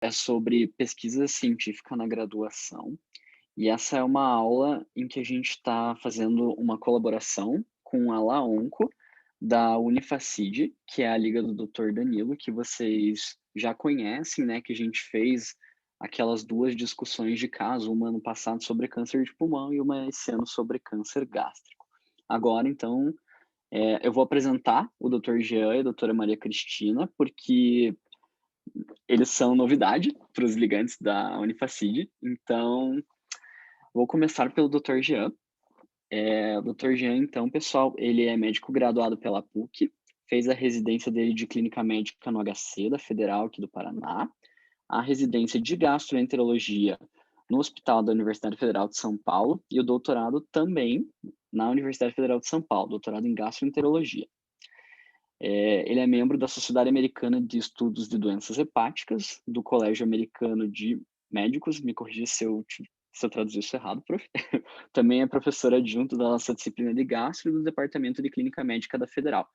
é sobre pesquisa científica na graduação, e essa é uma aula em que a gente está fazendo uma colaboração com a LAONCO, da Unifacid, que é a liga do Dr. Danilo, que vocês já conhecem, né, que a gente fez aquelas 2 discussões de caso, uma ano passado sobre câncer de pulmão e uma esse ano sobre câncer gástrico. Agora, então, eu vou apresentar o Dr. Jean e a doutora Maria Cristina, porque eles são novidade para os ligantes da Unifacid. Então, vou começar pelo Dr. Jean. O Dr. Jean, então, pessoal, ele é médico graduado pela PUC, fez a residência dele de clínica médica no HC da Federal aqui do Paraná, a residência de gastroenterologia no Hospital da Universidade Federal de São Paulo e o doutorado também na Universidade Federal de São Paulo, doutorado em gastroenterologia. Ele é membro da Sociedade Americana de Estudos de Doenças Hepáticas, do Colégio Americano de Médicos, me corrija se eu traduzi isso errado, prof. Também é professor adjunto da nossa disciplina de gastro e do Departamento de Clínica Médica da Federal.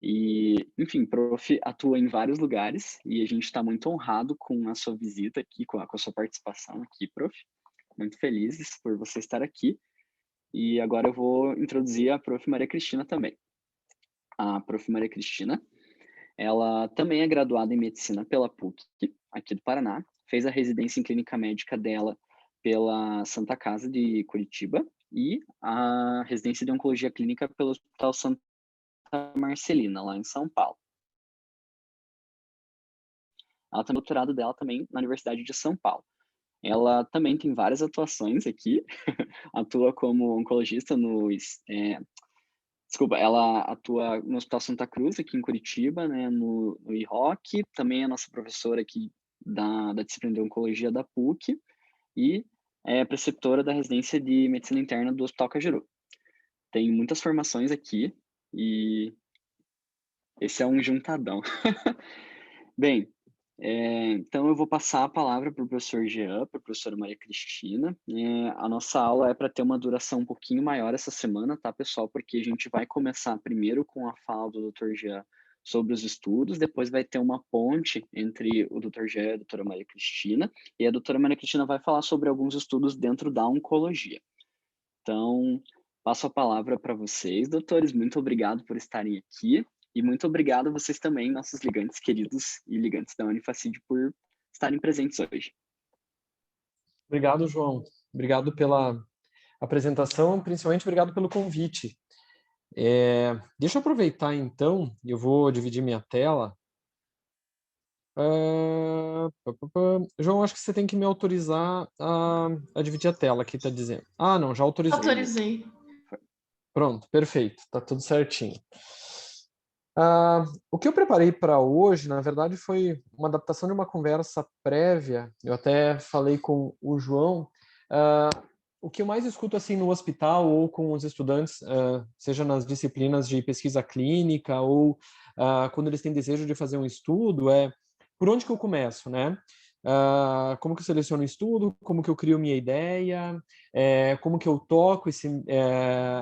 E, enfim, prof. Atua em vários lugares e a gente está muito honrado com a sua visita aqui, com a sua participação aqui, prof. Muito felizes por você estar aqui. E agora eu vou introduzir a prof. Maria Cristina também. A prof. Maria Cristina, ela também é graduada em medicina pela PUC, aqui do Paraná, fez a residência em clínica médica dela pela Santa Casa de Curitiba e a residência de oncologia clínica pelo Hospital Santa Marcelina, lá em São Paulo. Ela tem doutorado dela também na Universidade de São Paulo. Ela também tem várias atuações aqui, atua como oncologista ela atua no Hospital Santa Cruz, aqui em Curitiba, né, no IROC, também é nossa professora aqui da disciplina de Oncologia da PUC e é preceptora da residência de Medicina Interna do Hospital Cajuru. Tem muitas formações aqui e esse é um juntadão. Bem, então eu vou passar a palavra para o professor Jean, para a professora Maria Cristina. A nossa aula é para ter uma duração um pouquinho maior essa semana, tá, pessoal? Porque a gente vai começar primeiro com a fala do Dr. Jean sobre os estudos, depois vai ter uma ponte entre o Dr. Jean e a doutora Maria Cristina, e a doutora Maria Cristina vai falar sobre alguns estudos dentro da oncologia. Então, passo a palavra para vocês, doutores. Muito obrigado por estarem aqui. E muito obrigado a vocês também, nossos ligantes queridos e ligantes da Unifacid, por estarem presentes hoje. Obrigado, João. Obrigado pela apresentação, principalmente obrigado pelo convite. Deixa eu aproveitar, então, eu vou dividir minha tela. João, acho que você tem que me autorizar a dividir a tela, aqui está dizendo. Ah, não, já autorizou. Autorizei. Pronto, perfeito, está tudo certinho. O que eu preparei para hoje, na verdade, foi uma adaptação de uma conversa prévia. Eu até falei com o João. O que eu mais escuto assim no hospital ou com os estudantes, seja nas disciplinas de pesquisa clínica ou quando eles têm desejo de fazer um estudo, é por onde que eu começo, né? Como que eu seleciono o estudo, como que eu crio minha ideia, como que eu toco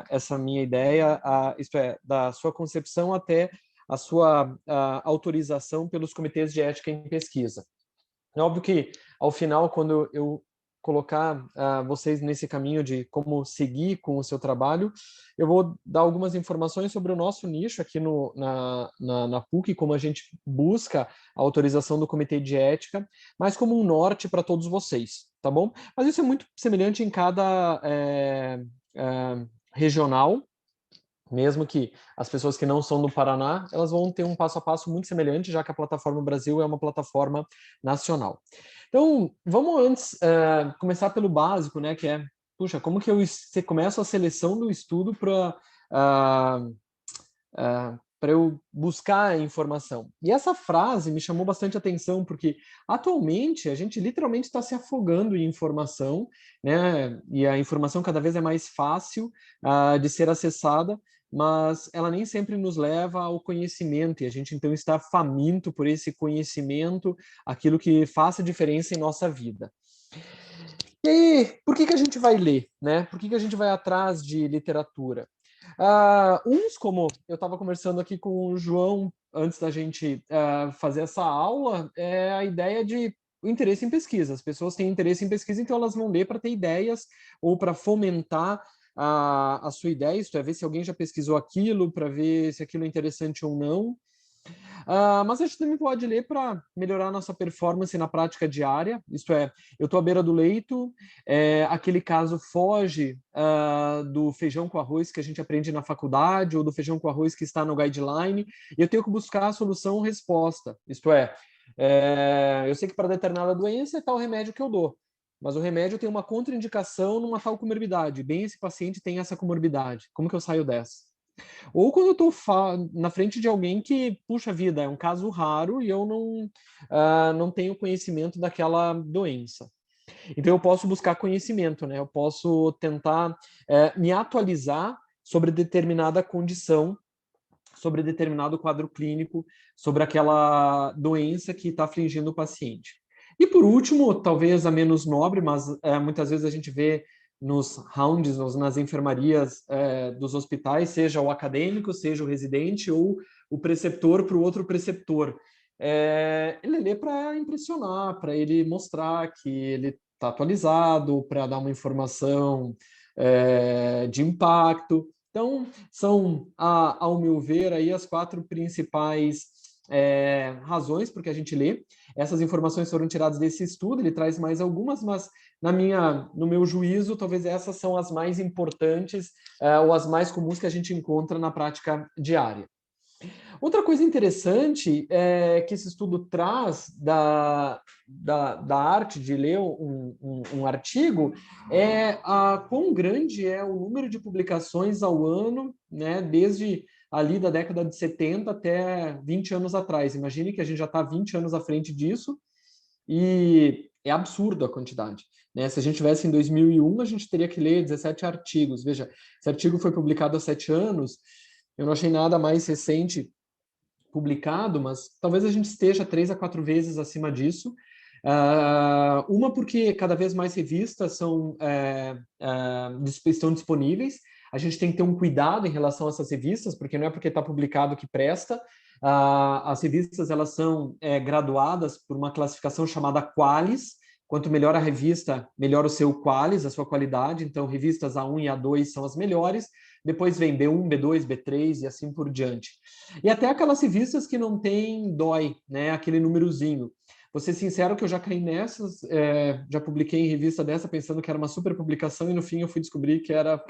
essa minha ideia, isto é, da sua concepção até a sua autorização pelos comitês de ética em pesquisa. É óbvio que, ao final, quando eu colocar vocês nesse caminho de como seguir com o seu trabalho, eu vou dar algumas informações sobre o nosso nicho aqui na PUC, como a gente busca a autorização do Comitê de Ética, mas como um norte para todos vocês, tá bom? Mas isso é muito semelhante em cada regional, mesmo que as pessoas que não são do Paraná, elas vão ter um passo a passo muito semelhante, já que a plataforma Brasil é uma plataforma nacional. Então, vamos antes começar pelo básico, né, que é, puxa, como que você começa a seleção do estudo para eu buscar a informação. E essa frase me chamou bastante atenção, porque atualmente a gente literalmente está se afogando em informação, né? E a informação cada vez é mais fácil de ser acessada, mas ela nem sempre nos leva ao conhecimento, e a gente então está faminto por esse conhecimento, aquilo que faça diferença em nossa vida. E aí, por que a gente vai ler, né? Por que a gente vai atrás de literatura? Uns, como eu estava conversando aqui com o João antes da gente fazer essa aula, é a ideia de o interesse em pesquisa. As pessoas têm interesse em pesquisa, então elas vão ler para ter ideias ou para fomentar a sua ideia, isto é, ver se alguém já pesquisou aquilo, para ver se aquilo é interessante ou não. Mas a gente também pode ler para melhorar a nossa performance na prática diária, isto é, eu estou à beira do leito, aquele caso foge do feijão com arroz que a gente aprende na faculdade, ou do feijão com arroz que está no guideline, e eu tenho que buscar a solução-resposta, isto é, eu sei que para determinada doença é tal remédio que eu dou, mas o remédio tem uma contraindicação numa tal comorbidade, bem esse paciente tem essa comorbidade, como que eu saio dessa? Ou quando eu estou na frente de alguém que, puxa vida, é um caso raro e eu não tenho conhecimento daquela doença. Então, eu posso buscar conhecimento, né? Eu posso tentar me atualizar sobre determinada condição, sobre determinado quadro clínico, sobre aquela doença que está afligindo o paciente. E por último, talvez a menos nobre, mas muitas vezes a gente vê nos rounds, nas enfermarias dos hospitais, seja o acadêmico, seja o residente ou o preceptor para o outro preceptor. Ele lê para impressionar, para ele mostrar que ele está atualizado, para dar uma informação de impacto. Então, são, ao meu ver, aí as 4 principais razões por que a gente lê. Essas informações foram tiradas desse estudo, ele traz mais algumas, mas no meu juízo, talvez essas são as mais importantes ou as mais comuns que a gente encontra na prática diária. Outra coisa interessante que esse estudo traz da arte de ler um artigo é quão grande é o número de publicações ao ano, né, desde ali da década de 70 até 20 anos atrás. Imagine que a gente já está 20 anos à frente disso e é absurdo a quantidade. Né? Se a gente tivesse em 2001, a gente teria que ler 17 artigos. Veja, esse artigo foi publicado há 7 anos, eu não achei nada mais recente publicado, mas talvez a gente esteja 3 a 4 vezes acima disso. Uma porque cada vez mais revistas estão disponíveis. A gente tem que ter um cuidado em relação a essas revistas, porque não é porque está publicado que presta. As revistas elas são graduadas por uma classificação chamada Qualis. Quanto melhor a revista, melhor o seu Qualis, a sua qualidade. Então, revistas A1 e A2 são as melhores. Depois vem B1, B2, B3 e assim por diante. E até aquelas revistas que não tem DOI, né? Aquele númerozinho. Vou ser sincero que eu já caí nessas, já publiquei em revista dessa pensando que era uma super publicação e no fim eu fui descobrir que era...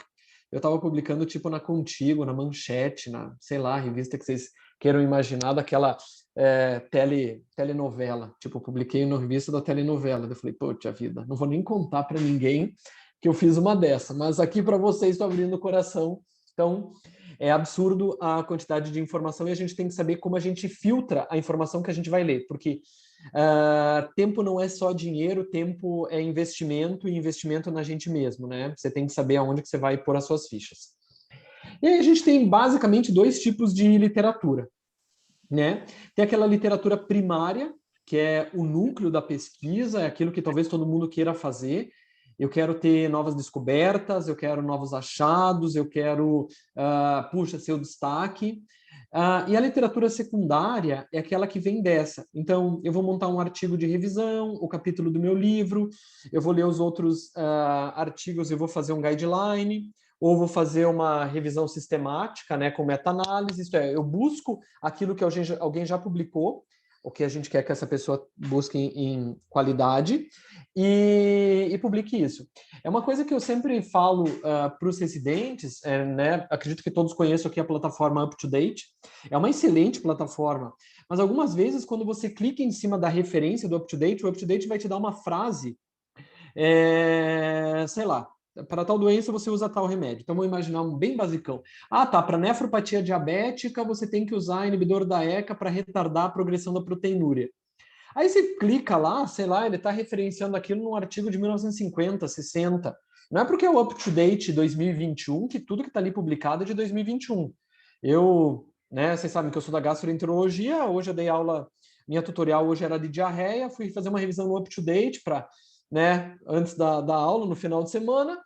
Eu estava publicando tipo na Contigo, na Manchete, na, sei lá, revista que vocês queiram imaginar, daquela telenovela. Tipo, eu publiquei na revista da telenovela. Eu falei, pô, tia vida, não vou nem contar para ninguém que eu fiz uma dessa, mas aqui para vocês estou abrindo o coração. Então, é absurdo a quantidade de informação e a gente tem que saber como a gente filtra a informação que a gente vai ler, porque tempo não é só dinheiro, tempo é investimento e investimento na gente mesmo, né? Você tem que saber aonde que você vai pôr as suas fichas. E aí a gente tem basicamente 2 tipos de literatura, né? Tem aquela literatura primária, que é o núcleo da pesquisa, é aquilo que talvez todo mundo queira fazer. Eu quero ter novas descobertas, eu quero novos achados, eu quero, ser o destaque. E a literatura secundária é aquela que vem dessa. Então, eu vou montar um artigo de revisão, o capítulo do meu livro, eu vou ler os outros artigos, eu vou fazer um guideline, ou vou fazer uma revisão sistemática, né, com meta-análise, isto é, eu busco aquilo que alguém já publicou, o que a gente quer que essa pessoa busque em qualidade, e publique isso. É uma coisa que eu sempre falo para os residentes, né? Acredito que todos conheçam aqui a plataforma UpToDate. É uma excelente plataforma, mas algumas vezes, quando você clica em cima da referência do UpToDate, o UpToDate vai te dar uma frase, sei lá, para tal doença você usa tal remédio. Então, vamos imaginar um bem basicão. Tá, para nefropatia diabética você tem que usar inibidor da ECA para retardar a progressão da proteinúria. Aí você clica lá, sei lá, ele está referenciando aquilo num artigo de 1950, 60. Não é porque é o UpToDate 2021 que tudo que está ali publicado é de 2021. Vocês sabem que eu sou da gastroenterologia, hoje eu dei aula, minha tutorial hoje era de diarreia, fui fazer uma revisão no UpToDate para, né, antes da aula, no final de semana,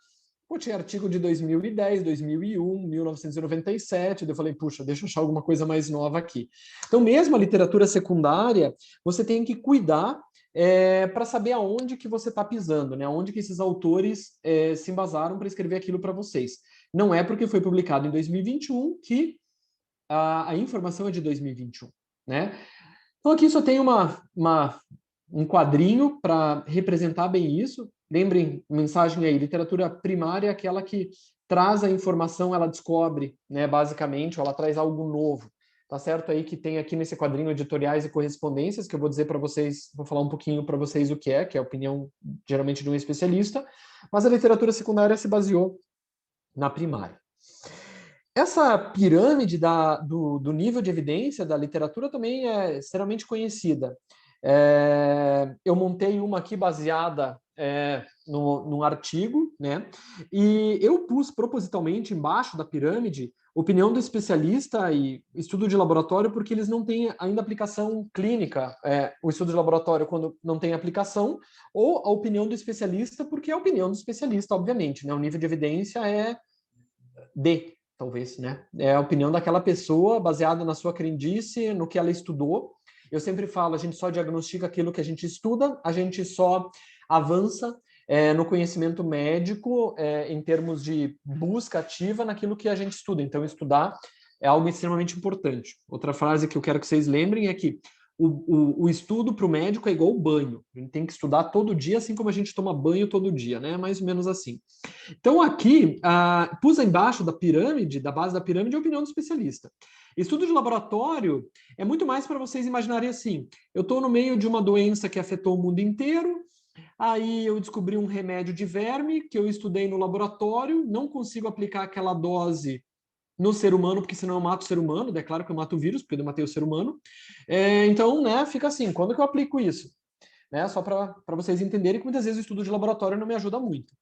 Pô, tinha artigo de 2010, 2001, 1997, daí eu falei, puxa, deixa eu achar alguma coisa mais nova aqui. Então, mesmo a literatura secundária, você tem que cuidar para saber aonde que você está pisando, né? Aonde que esses autores se embasaram para escrever aquilo para vocês. Não é porque foi publicado em 2021 que a informação é de 2021, né? Então, aqui só tem um quadrinho para representar bem isso. Lembrem, mensagem aí, literatura primária é aquela que traz a informação, ela descobre, né, basicamente, ou ela traz algo novo. Tá certo aí que tem aqui nesse quadrinho editoriais e correspondências, que eu vou dizer para vocês, vou falar um pouquinho para vocês o que é a opinião geralmente de um especialista, mas a literatura secundária se baseou na primária. Essa pirâmide do nível de evidência da literatura também é extremamente conhecida. Eu montei uma aqui baseada num artigo, né? E eu pus propositalmente embaixo da pirâmide opinião do especialista e estudo de laboratório, porque eles não têm ainda aplicação clínica. O estudo de laboratório, quando não tem aplicação, ou a opinião do especialista, porque é a opinião do especialista, obviamente, né? O nível de evidência é D, talvez, né? É a opinião daquela pessoa baseada na sua crendice, no que ela estudou. Eu sempre falo, a gente só diagnostica aquilo que a gente estuda, a gente só avança no conhecimento médico em termos de busca ativa naquilo que a gente estuda. Então, estudar é algo extremamente importante. Outra frase que eu quero que vocês lembrem é que o estudo para o médico é igual o banho. A gente tem que estudar todo dia, assim como a gente toma banho todo dia, né? Mais ou menos assim. Então, aqui, pus embaixo da pirâmide, da base da pirâmide, a opinião do especialista. Estudo de laboratório é muito mais para vocês imaginarem assim: eu estou no meio de uma doença que afetou o mundo inteiro, aí eu descobri um remédio de verme que eu estudei no laboratório, não consigo aplicar aquela dose no ser humano, porque senão eu mato o ser humano, é claro que eu mato o vírus, porque eu matei o ser humano. Então, né, fica assim, quando que eu aplico isso? Né, só para vocês entenderem que muitas vezes o estudo de laboratório não me ajuda muito.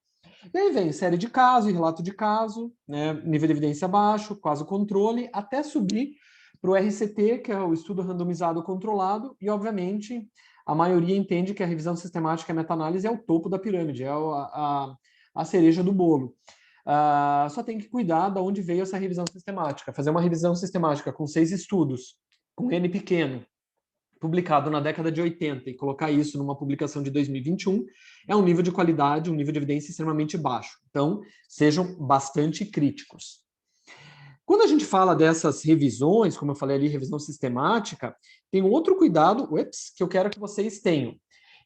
E aí vem série de caso e relato de caso, né, nível de evidência baixo, caso controle, até subir para o RCT, que é o estudo randomizado controlado, e obviamente a maioria entende que a revisão sistemática e a meta-análise é o topo da pirâmide, é a cereja do bolo. Só tem que cuidar de onde veio essa revisão sistemática. Fazer uma revisão sistemática com 6 estudos, com N pequeno, publicado na década de 80 e colocar isso numa publicação de 2021 é um nível de qualidade, um nível de evidência extremamente baixo. Então, sejam bastante críticos. Quando a gente fala dessas revisões, como eu falei ali, revisão sistemática, tem um outro cuidado, que eu quero que vocês tenham.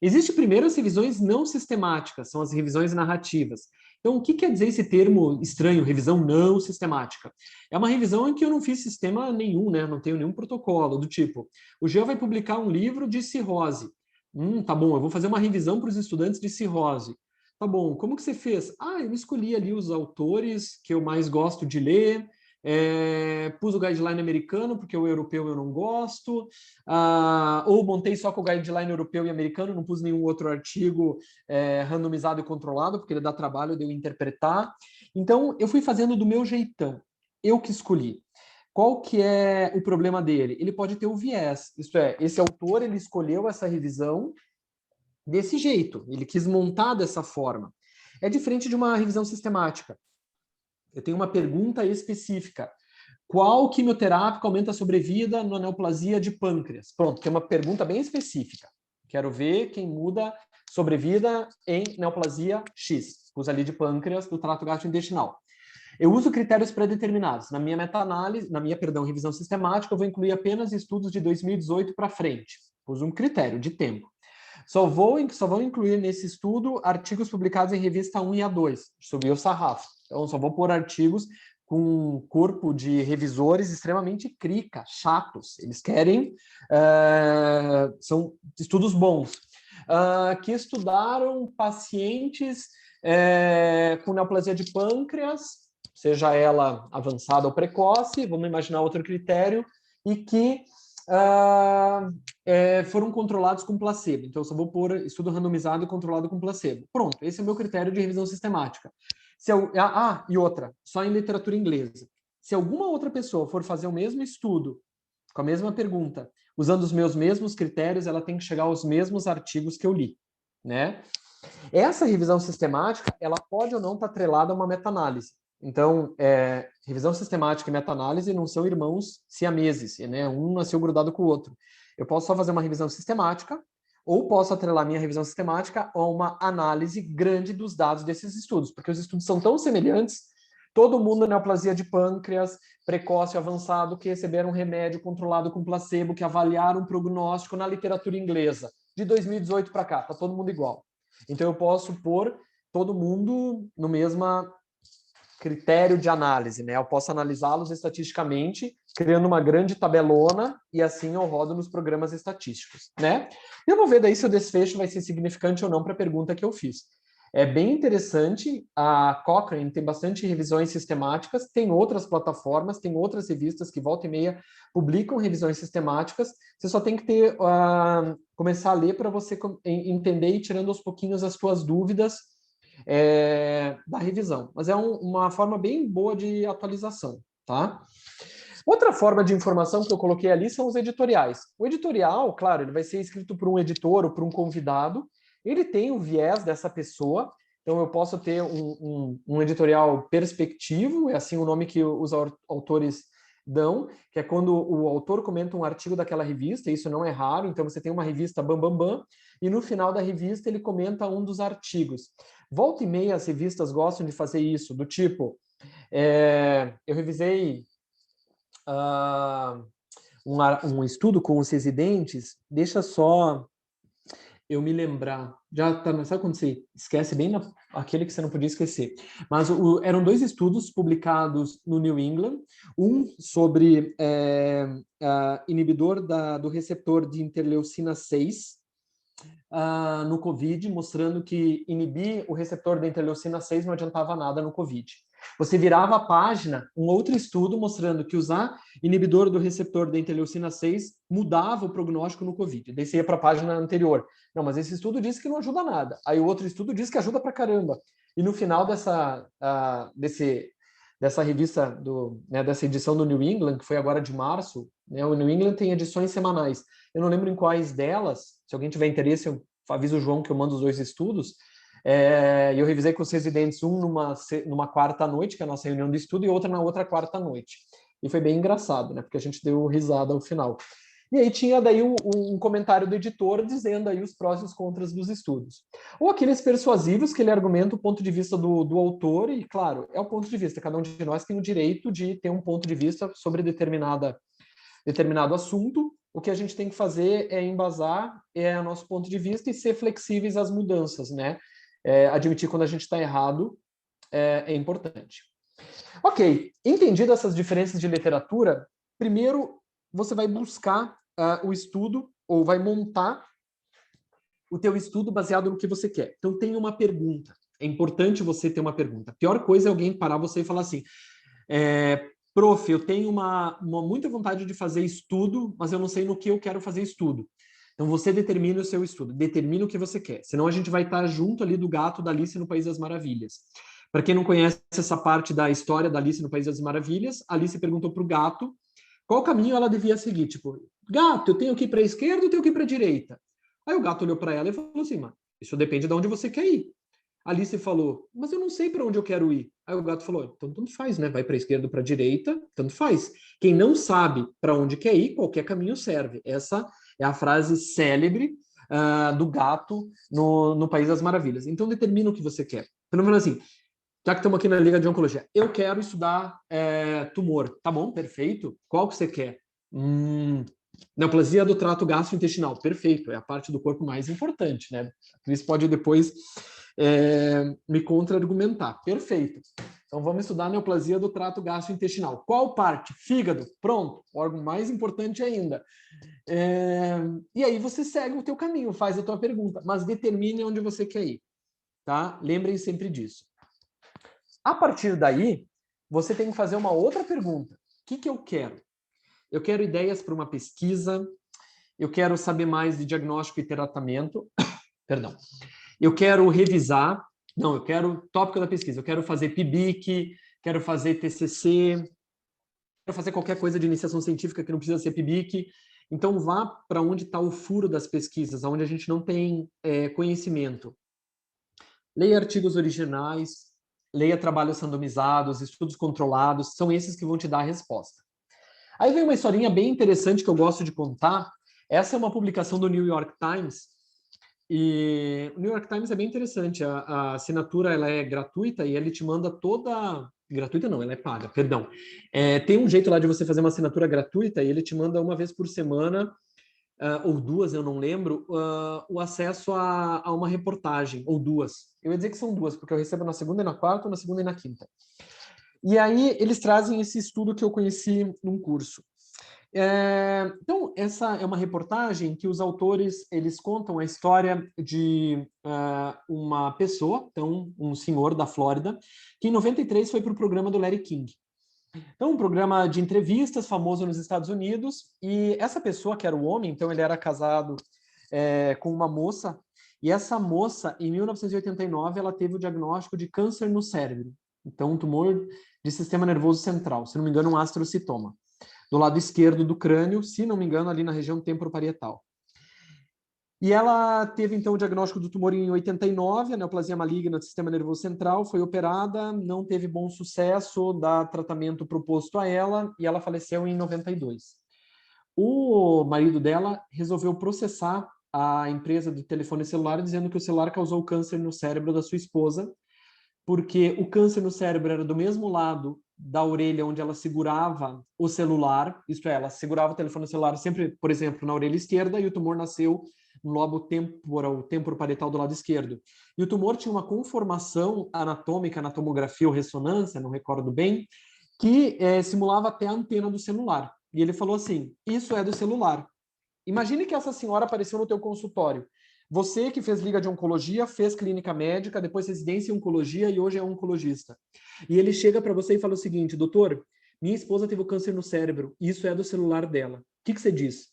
Existem primeiro as revisões não sistemáticas, são as revisões narrativas. Então, o que quer dizer esse termo estranho, revisão não sistemática? É uma revisão em que eu não fiz sistema nenhum, né? Não tenho nenhum protocolo, do tipo, o Jean vai publicar um livro de cirrose. Tá bom, eu vou fazer uma revisão para os estudantes de cirrose. Tá bom, como que você fez? Eu escolhi ali os autores que eu mais gosto de ler, pus o guideline americano, porque o europeu eu não gosto, ou montei só com o guideline europeu e americano, não pus nenhum outro artigo randomizado e controlado, porque ele dá trabalho de eu interpretar. Então, eu fui fazendo do meu jeitão, eu que escolhi. Qual que é o problema dele? Ele pode ter o viés, isto é, esse autor ele escolheu essa revisão desse jeito, ele quis montar dessa forma. É diferente de uma revisão sistemática. Eu tenho uma pergunta específica. Qual quimioterápico aumenta a sobrevida na neoplasia de pâncreas? Pronto, tem uma pergunta bem específica. Quero ver quem muda sobrevida em neoplasia X, pus ali de pâncreas do trato gastrointestinal. Eu uso critérios pré-determinados. Na minha meta-análise, revisão sistemática, eu vou incluir apenas estudos de 2018 para frente. Pus um critério de tempo. Só vou incluir nesse estudo artigos publicados em revista 1 e A2, subiu o sarrafo. Então, só vou pôr artigos com um corpo de revisores extremamente crica, chatos. Eles querem... são estudos bons. Que estudaram pacientes com neoplasia de pâncreas, seja ela avançada ou precoce, vamos imaginar outro critério, e que foram controlados com placebo. Então, eu só vou pôr estudo randomizado e controlado com placebo. Pronto, esse é o meu critério de revisão sistemática. E outra, só em literatura inglesa. Se alguma outra pessoa for fazer o mesmo estudo, com a mesma pergunta, usando os meus mesmos critérios, ela tem que chegar aos mesmos artigos que eu li, né? Essa revisão sistemática, ela pode ou não estar atrelada a uma meta-análise. Então, revisão sistemática e meta-análise não são irmãos siameses, né? Um nasceu grudado com o outro. Eu posso só fazer uma revisão sistemática, ou posso atrelar minha revisão sistemática a uma análise grande dos dados desses estudos, porque os estudos são tão semelhantes, todo mundo neoplasia de pâncreas, precoce avançado, que receberam remédio controlado com placebo, que avaliaram um prognóstico na literatura inglesa, de 2018 para cá, está todo mundo igual. Então, eu posso pôr todo mundo no mesmo critério de análise, né? Eu posso analisá-los estatisticamente, criando uma grande tabelona, e assim eu rodo nos programas estatísticos, né? E eu vou ver daí se o desfecho vai ser significante ou não para a pergunta que eu fiz. É bem interessante, a Cochrane tem bastante revisões sistemáticas, tem outras plataformas, tem outras revistas que volta e meia publicam revisões sistemáticas, você só tem que ter, começar a ler para você entender e tirando aos pouquinhos as suas dúvidas da revisão. Mas é uma forma bem boa de atualização, tá? Outra forma de informação que eu coloquei ali são os editoriais. O editorial, claro, ele vai ser escrito por um editor ou por um convidado, ele tem o viés dessa pessoa, então eu posso ter um editorial perspectivo, é assim o nome que os autores dão, que é quando o autor comenta um artigo daquela revista, isso não é raro, então você tem uma revista bam, bam, bam, e no final da revista ele comenta um dos artigos. Volta e meia as revistas gostam de fazer isso, do tipo, eu revisei um estudo com os residentes, deixa só eu me lembrar, já tá, sabe quando você esquece bem aquele que você não podia esquecer, mas eram 2 estudos publicados no New England, um sobre inibidor do receptor de interleucina 6, no COVID, mostrando que inibir o receptor da interleucina 6 não adiantava nada no COVID. Você virava a página, um outro estudo mostrando que usar inibidor do receptor da interleucina 6 mudava o prognóstico no COVID. Daí você ia para a página anterior. Não, mas esse estudo disse que não ajuda nada. Aí o outro estudo disse que ajuda pra caramba. E no final dessa revista, dessa edição do New England, que foi agora de março, né, o New England tem edições semanais. Eu não lembro em quais delas, se alguém tiver interesse, eu aviso o João que eu mando os 2 estudos. Eu revisei com os residentes, um numa quarta noite, que é a nossa reunião de estudo, e outra na outra quarta noite. E foi bem engraçado, né? Porque a gente deu risada ao final. E aí tinha daí um comentário do editor dizendo aí os prós e os contras dos estudos. Ou aqueles persuasivos que ele argumenta o ponto de vista do autor, e claro, é o ponto de vista, cada um de nós tem o direito de ter um ponto de vista sobre determinado assunto. O que a gente tem que fazer é embasar o nosso ponto de vista e ser flexíveis às mudanças, né? Admitir quando a gente está errado é importante. Ok, entendido essas diferenças de literatura, primeiro você vai buscar o estudo, ou vai montar o teu estudo baseado no que você quer. Então tem uma pergunta, é importante você ter uma pergunta. A pior coisa é alguém parar você e falar assim, prof, eu tenho muita vontade de fazer estudo, mas eu não sei no que eu quero fazer estudo. Então você determina o seu estudo, determina o que você quer. Senão a gente vai estar junto ali do gato da Alice no País das Maravilhas. Para quem não conhece essa parte da história da Alice no País das Maravilhas, a Alice perguntou para o gato qual caminho ela devia seguir. Tipo, gato, eu tenho que ir para a esquerda ou tenho que ir para a direita? Aí o gato olhou para ela e falou assim, mas isso depende de onde você quer ir. A Alice falou, mas eu não sei para onde eu quero ir. Aí o gato falou, então tanto faz, né? Vai para a esquerda ou para a direita, tanto faz. Quem não sabe para onde quer ir, qualquer caminho serve. Essa é a frase célebre do gato no País das Maravilhas. Então determina o que você quer. Pelo menos assim, já que estamos aqui na Liga de Oncologia, eu quero estudar tumor. Tá bom, perfeito. Qual que você quer? Neoplasia do trato gastrointestinal. Perfeito, é a parte do corpo mais importante, né? A Cris pode depois me contra-argumentar. Perfeito. Então vamos estudar a neoplasia do trato gastrointestinal. Qual parte? Fígado. Pronto, órgão mais importante ainda. E aí você segue o teu caminho, faz a tua pergunta, mas determine onde você quer ir, tá? Lembrem sempre disso. A partir daí, você tem que fazer uma outra pergunta. O que eu quero? Eu quero ideias para uma pesquisa, eu quero saber mais de diagnóstico e tratamento, perdão. Eu quero revisar, não, eu quero tópico da pesquisa, eu quero fazer PIBIC, quero fazer TCC, quero fazer qualquer coisa de iniciação científica que não precisa ser PIBIC. Então, vá para onde está o furo das pesquisas, onde a gente não tem conhecimento. leia artigos originais, leia trabalhos randomizados, estudos controlados, são esses que vão te dar a resposta. Aí vem uma historinha bem interessante que eu gosto de contar. Essa é uma publicação do New York Times, e o New York Times é bem interessante. A assinatura ela é gratuita e ele te manda toda... Gratuita não, ela é paga, perdão. Tem um jeito lá de você fazer uma assinatura gratuita e ele te manda uma vez por semana, ou duas, eu não lembro, o acesso a uma reportagem, ou duas. Eu ia dizer que são duas, porque eu recebo na segunda e na quarta, ou na segunda e na quinta. E aí eles trazem esse estudo que eu conheci num curso. Então, essa é uma reportagem que os autores eles contam a história de uma pessoa, então um senhor da Flórida, que em 93 foi para o programa do Larry King. Então, um programa de entrevistas famoso nos Estados Unidos, e essa pessoa, que era o homem, então ele era casado com uma moça, e essa moça, em 1989, ela teve o diagnóstico de câncer no cérebro, então um tumor de sistema nervoso central, se não me engano, um astrocitoma, do lado esquerdo do crânio, se não me engano, ali na região temporoparietal. E ela teve, então, o diagnóstico do tumor em 89, a neoplasia maligna do sistema nervoso central, foi operada, não teve bom sucesso da tratamento proposto a ela, e ela faleceu em 92. O marido dela resolveu processar a empresa de telefone celular, dizendo que o celular causou câncer no cérebro da sua esposa, porque o câncer no cérebro era do mesmo lado da orelha onde ela segurava o celular, isto é, ela segurava o telefone celular sempre, por exemplo, na orelha esquerda, e o tumor nasceu no lobo temporoparietal do lado esquerdo. E o tumor tinha uma conformação anatômica na tomografia ou ressonância, não recordo bem, que simulava até a antena do celular. E ele falou assim, isso é do celular. Imagine que essa senhora apareceu no teu consultório. Você que fez liga de oncologia, fez clínica médica, depois residência em oncologia e hoje é oncologista. E ele chega para você e fala o seguinte, doutor, minha esposa teve câncer no cérebro, isso é do celular dela. O que você diz?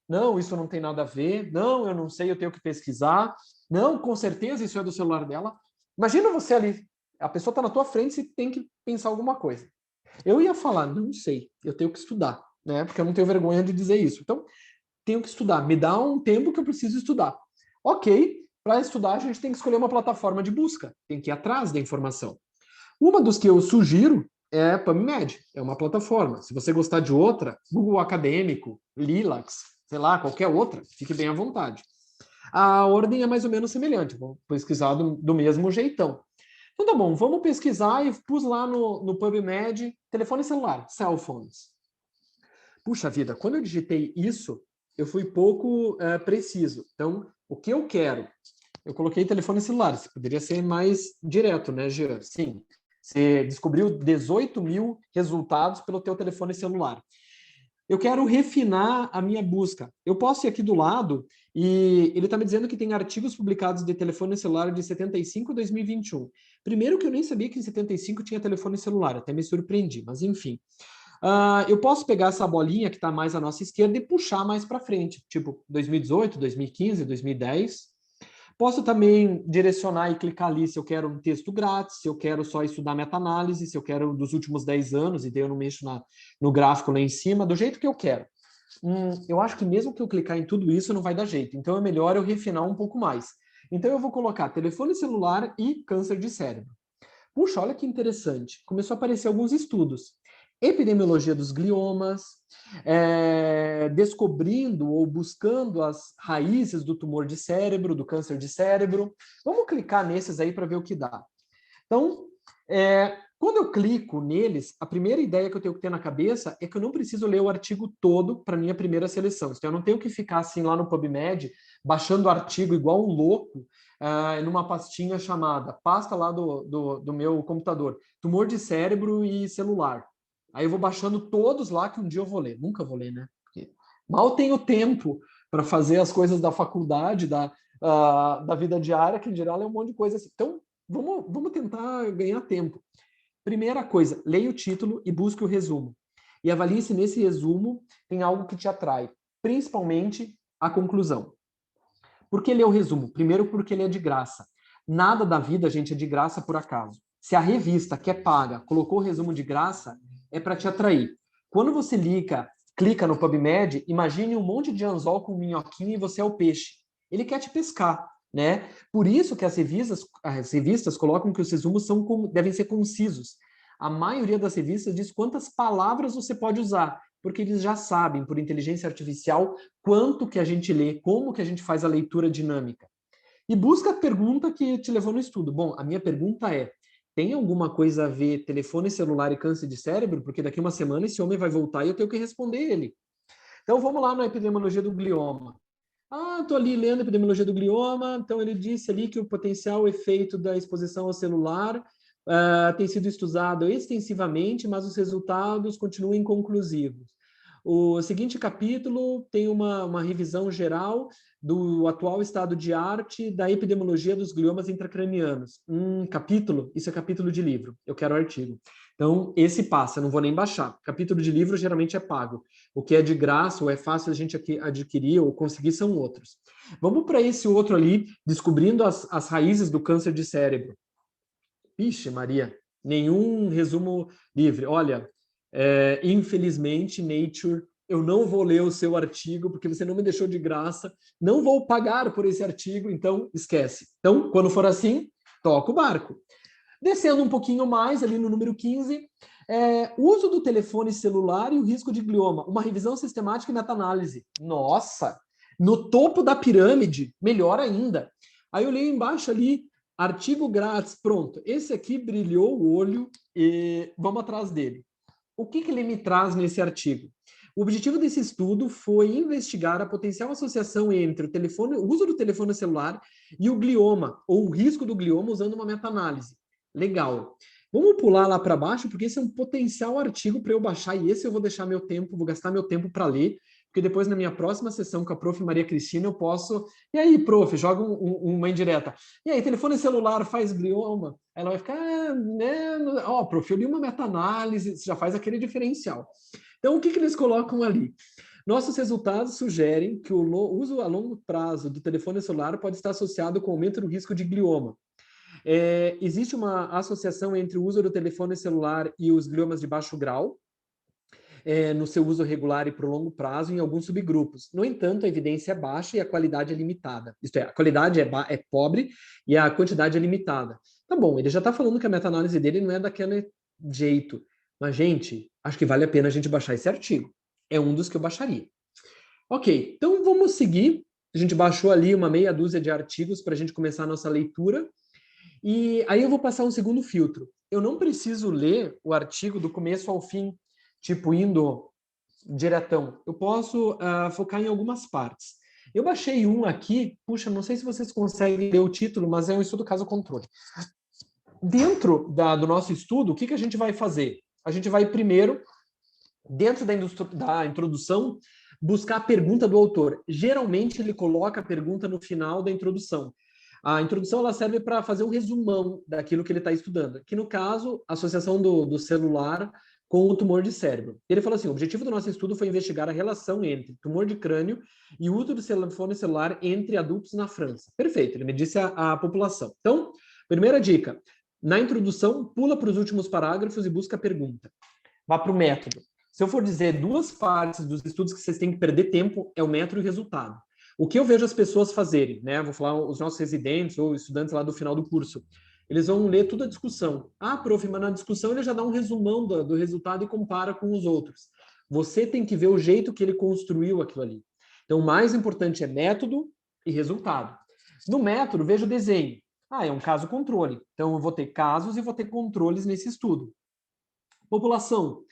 Não, isso não tem nada a ver. Não, eu não sei, eu tenho que pesquisar. Não, com certeza isso é do celular dela. Imagina você ali, a pessoa está na tua frente, você tem que pensar alguma coisa. Eu ia falar, não sei, eu tenho que estudar, né? Porque eu não tenho vergonha de dizer isso. Então, tenho que estudar. Me dá um tempo que eu preciso estudar. Ok, para estudar a gente tem que escolher uma plataforma de busca, tem que ir atrás da informação. Uma dos que eu sugiro é PubMed, é uma plataforma. Se você gostar de outra, Google Acadêmico, Lilacs, sei lá, qualquer outra, fique bem à vontade. A ordem é mais ou menos semelhante, vou pesquisar do mesmo jeitão. Então tá bom, vamos pesquisar e pus lá no PubMed, telefone celular, cell phones. Puxa vida, quando eu digitei isso, eu fui pouco preciso. Então, o que eu quero? Eu coloquei telefone celular. Você poderia ser mais direto, né, Jean? Sim. Você descobriu 18 mil resultados pelo teu telefone celular. Eu quero refinar a minha busca. Eu posso ir aqui do lado e ele está me dizendo que tem artigos publicados de telefone celular de 75 a 2021. Primeiro que eu nem sabia que em 75 tinha telefone celular, até me surpreendi, mas enfim. Eu posso pegar essa bolinha que está mais à nossa esquerda e puxar mais para frente, tipo 2018, 2015, 2010. Posso também direcionar e clicar ali se eu quero um texto grátis, se eu quero só estudar meta-análise, se eu quero dos últimos 10 anos, e daí eu não mexo no gráfico lá em cima, do jeito que eu quero. Eu acho que mesmo que eu clicar em tudo isso, não vai dar jeito. Então é melhor eu refinar um pouco mais. Então eu vou colocar telefone celular e câncer de cérebro. Puxa, olha que interessante. Começou a aparecer alguns estudos. Epidemiologia dos gliomas, descobrindo ou buscando as raízes do tumor de cérebro, do câncer de cérebro. Vamos clicar nesses aí para ver o que dá. Então, quando eu clico neles, a primeira ideia que eu tenho que ter na cabeça é que eu não preciso ler o artigo todo para minha primeira seleção. Então, eu não tenho que ficar assim lá no PubMed, baixando o artigo igual um louco, numa pastinha chamada, pasta lá do meu computador, tumor de cérebro e celular. Aí eu vou baixando todos lá que um dia eu vou ler. Nunca vou ler, né? Porque mal tenho tempo para fazer as coisas da faculdade, da vida diária, que em geral é um monte de coisa assim. Então, vamos tentar ganhar tempo. Primeira coisa, leia o título e busque o resumo. E avalie se nesse resumo tem algo que te atrai, principalmente a conclusão. Por que ler o resumo? Primeiro, porque ele é de graça. Nada da vida, gente, é de graça por acaso. Se a revista, que é paga, colocou o resumo de graça, é para te atrair. Quando você clica no PubMed, imagine um monte de anzol com minhoquinha e você é o peixe. Ele quer te pescar. né? Por isso que as revistas colocam que os resumos devem ser concisos. A maioria das revistas diz quantas palavras você pode usar, porque eles já sabem, por inteligência artificial, quanto que a gente lê, como que a gente faz a leitura dinâmica. E busca a pergunta que te levou no estudo. Bom, a minha pergunta é: tem alguma coisa a ver telefone celular e câncer de cérebro? Porque daqui uma semana esse homem vai voltar e eu tenho que responder ele. Então vamos lá na epidemiologia do glioma. Ah, estou ali lendo a epidemiologia do glioma, então ele disse ali que o potencial efeito da exposição ao celular tem sido estudado extensivamente, mas os resultados continuam inconclusivos. O seguinte capítulo tem uma revisão geral do atual estado de arte da epidemiologia dos gliomas intracranianos. Capítulo? Isso é capítulo de livro. Eu quero artigo. Então, esse passa, não vou nem baixar. Capítulo de livro geralmente é pago. O que é de graça ou é fácil a gente adquirir ou conseguir são outros. Vamos para esse outro ali, descobrindo as raízes do câncer de cérebro. Ixi, Maria, nenhum resumo livre. Olha, infelizmente, Nature, eu não vou ler o seu artigo porque você não me deixou de graça, não vou pagar por esse artigo, então esquece. Então, quando for assim, toca o barco. Descendo um pouquinho mais, ali no número 15, uso do telefone celular e o risco de glioma, uma revisão sistemática e meta-análise. Nossa! No topo da pirâmide, melhor ainda. Aí eu leio embaixo ali, artigo grátis, pronto. Esse aqui brilhou o olho e vamos atrás dele. O que ele me traz nesse artigo? O objetivo desse estudo foi investigar a potencial associação entre o uso do telefone celular e o glioma, ou o risco do glioma, usando uma meta-análise. Legal. Vamos pular lá para baixo, porque esse é um potencial artigo para eu baixar, e esse eu vou deixar meu tempo, vou gastar meu tempo para ler, porque depois na minha próxima sessão com a prof. Maria Cristina eu posso... E aí, prof, joga uma indireta. E aí, telefone celular faz glioma? Ela vai ficar, né? Ó, prof, eu li uma meta-análise, já faz aquele diferencial. Então, o que eles colocam ali? Nossos resultados sugerem que o uso a longo prazo do telefone celular pode estar associado com o aumento do risco de glioma. Existe uma associação entre o uso do telefone celular e os gliomas de baixo grau, no seu uso regular e por longo prazo em alguns subgrupos. No entanto, a evidência é baixa e a qualidade é limitada. Isto é, a qualidade é pobre e a quantidade é limitada. Tá bom, ele já está falando que a meta-análise dele não é daquele jeito. Mas, gente, acho que vale a pena a gente baixar esse artigo. É um dos que eu baixaria. Ok, então vamos seguir. A gente baixou ali uma meia dúzia de artigos para a gente começar a nossa leitura. E aí eu vou passar um segundo filtro. Eu não preciso ler o artigo do começo ao fim, tipo indo diretão. Eu posso focar em algumas partes. Eu baixei um aqui, puxa, não sei se vocês conseguem ler o título, mas é um estudo caso-controle. Dentro do nosso estudo, o que a gente vai fazer? A gente vai primeiro, dentro da introdução, buscar a pergunta do autor. Geralmente ele coloca a pergunta no final da introdução. A introdução ela serve para fazer um resumão daquilo que ele está estudando, que no caso, a associação do celular com o tumor de cérebro. Ele fala assim, o objetivo do nosso estudo foi investigar a relação entre tumor de crânio e o uso do telefone celular entre adultos na França. Perfeito, ele me disse a população. Então, primeira dica, na introdução, pula para os últimos parágrafos e busca a pergunta. Vá para o método. Se eu for dizer duas partes dos estudos que vocês têm que perder tempo, é o método e o resultado. O que eu vejo as pessoas fazerem, né? Vou falar os nossos residentes ou estudantes lá do final do curso. Eles vão ler toda a discussão. Ah, prof, mas na discussão ele já dá um resumão do resultado e compara com os outros. Você tem que ver o jeito que ele construiu aquilo ali. Então, o mais importante é método e resultado. No método, veja o desenho. Ah, é um caso controle. Então, eu vou ter casos e vou ter controles nesse estudo. População.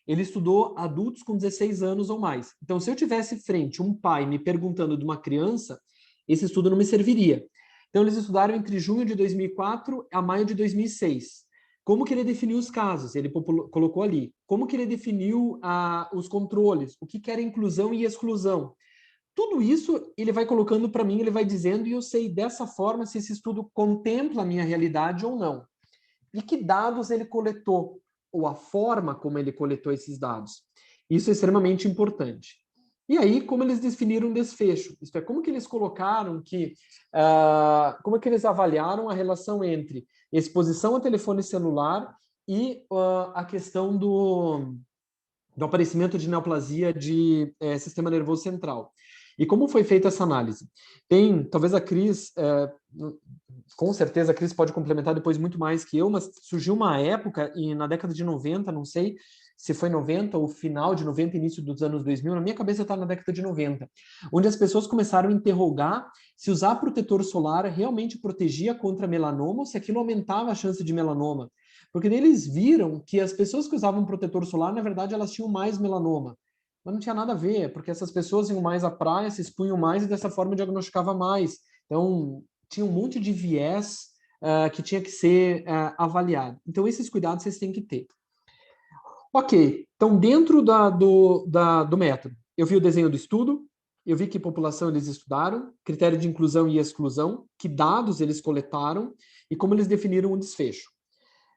Ele estudou adultos com 16 anos ou mais. Então, se eu tivesse frente um pai me perguntando de uma criança, esse estudo não me serviria. Então, eles estudaram entre junho de 2004 a maio de 2006. Como que ele definiu os casos? Ele colocou ali. Como que ele definiu os controles? O que era inclusão e exclusão? Tudo isso ele vai colocando para mim, ele vai dizendo, e eu sei dessa forma se esse estudo contempla a minha realidade ou não. E que dados ele coletou? Ou a forma como ele coletou esses dados. Isso é extremamente importante. E aí, como eles definiram um desfecho? Isto é, como que eles colocaram como é que eles avaliaram a relação entre exposição a telefone celular e a questão do aparecimento de neoplasia de sistema nervoso central. E como foi feita essa análise? Talvez a Cris, com certeza a Cris pode complementar depois muito mais que eu, mas surgiu uma época, na década de 90, não sei se foi 90 ou final de 90, início dos anos 2000, na minha cabeça está na década de 90, onde as pessoas começaram a interrogar se usar protetor solar realmente protegia contra melanoma ou se aquilo aumentava a chance de melanoma. Porque daí eles viram que as pessoas que usavam protetor solar, na verdade, elas tinham mais melanoma. Mas não tinha nada a ver, porque essas pessoas iam mais à praia, se expunham mais e dessa forma diagnosticava mais. Então, tinha um monte de viés que tinha que ser avaliado. Então, esses cuidados vocês têm que ter. Ok, então dentro do método, eu vi o desenho do estudo, eu vi que população eles estudaram, critério de inclusão e exclusão, que dados eles coletaram e como eles definiram o desfecho.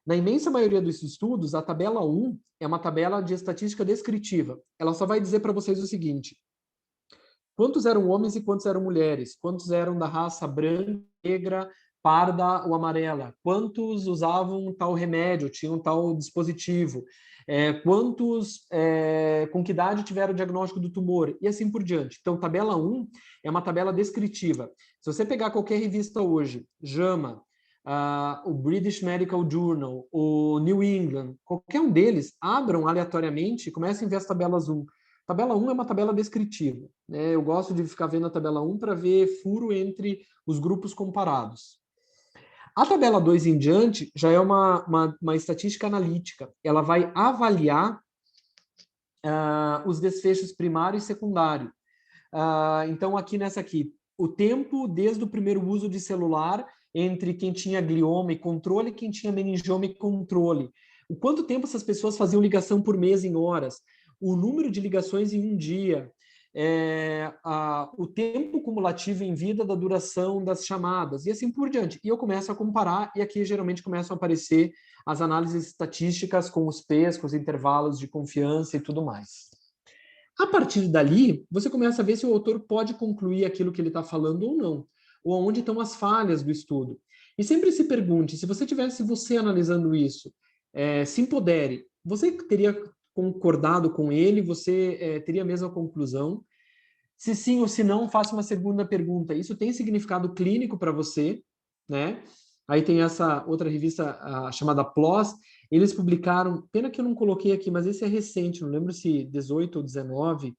Na imensa maioria dos estudos, a tabela 1 é uma tabela de estatística descritiva. Ela só vai dizer para vocês o seguinte: quantos eram homens e quantos eram mulheres? Quantos eram da raça branca, negra, parda ou amarela? Quantos usavam tal remédio, tinham tal dispositivo? Quantos com que idade tiveram o diagnóstico do tumor? E assim por diante. Então, tabela 1 é uma tabela descritiva. Se você pegar qualquer revista hoje, JAMA, o British Medical Journal, o New England, qualquer um deles, abram aleatoriamente e comecem a ver as tabelas 1. Tabela 1 é uma tabela descritiva, né? Eu gosto de ficar vendo a tabela 1 para ver furo entre os grupos comparados. A tabela 2 em diante já é uma estatística analítica. Ela vai avaliar os desfechos primário e secundário. Então, aqui nessa aqui, o tempo desde o primeiro uso de celular entre quem tinha glioma e controle e quem tinha meningioma e controle. O quanto tempo essas pessoas faziam ligação por mês em horas. O número de ligações em um dia. O tempo cumulativo em vida da duração das chamadas. E assim por diante. E eu começo a comparar e aqui geralmente começam a aparecer as análises estatísticas com os P's, com os intervalos de confiança e tudo mais. A partir dali, você começa a ver se o autor pode concluir aquilo que ele está falando ou não, ou onde estão as falhas do estudo. E sempre se pergunte, se você tivesse você analisando isso, se empodere, você teria concordado com ele, você teria a mesma conclusão? Se sim ou se não, faça uma segunda pergunta. Isso tem significado clínico para você, né? Aí tem essa outra revista chamada PLOS, eles publicaram, pena que eu não coloquei aqui, mas esse é recente, não lembro se 18 ou 19,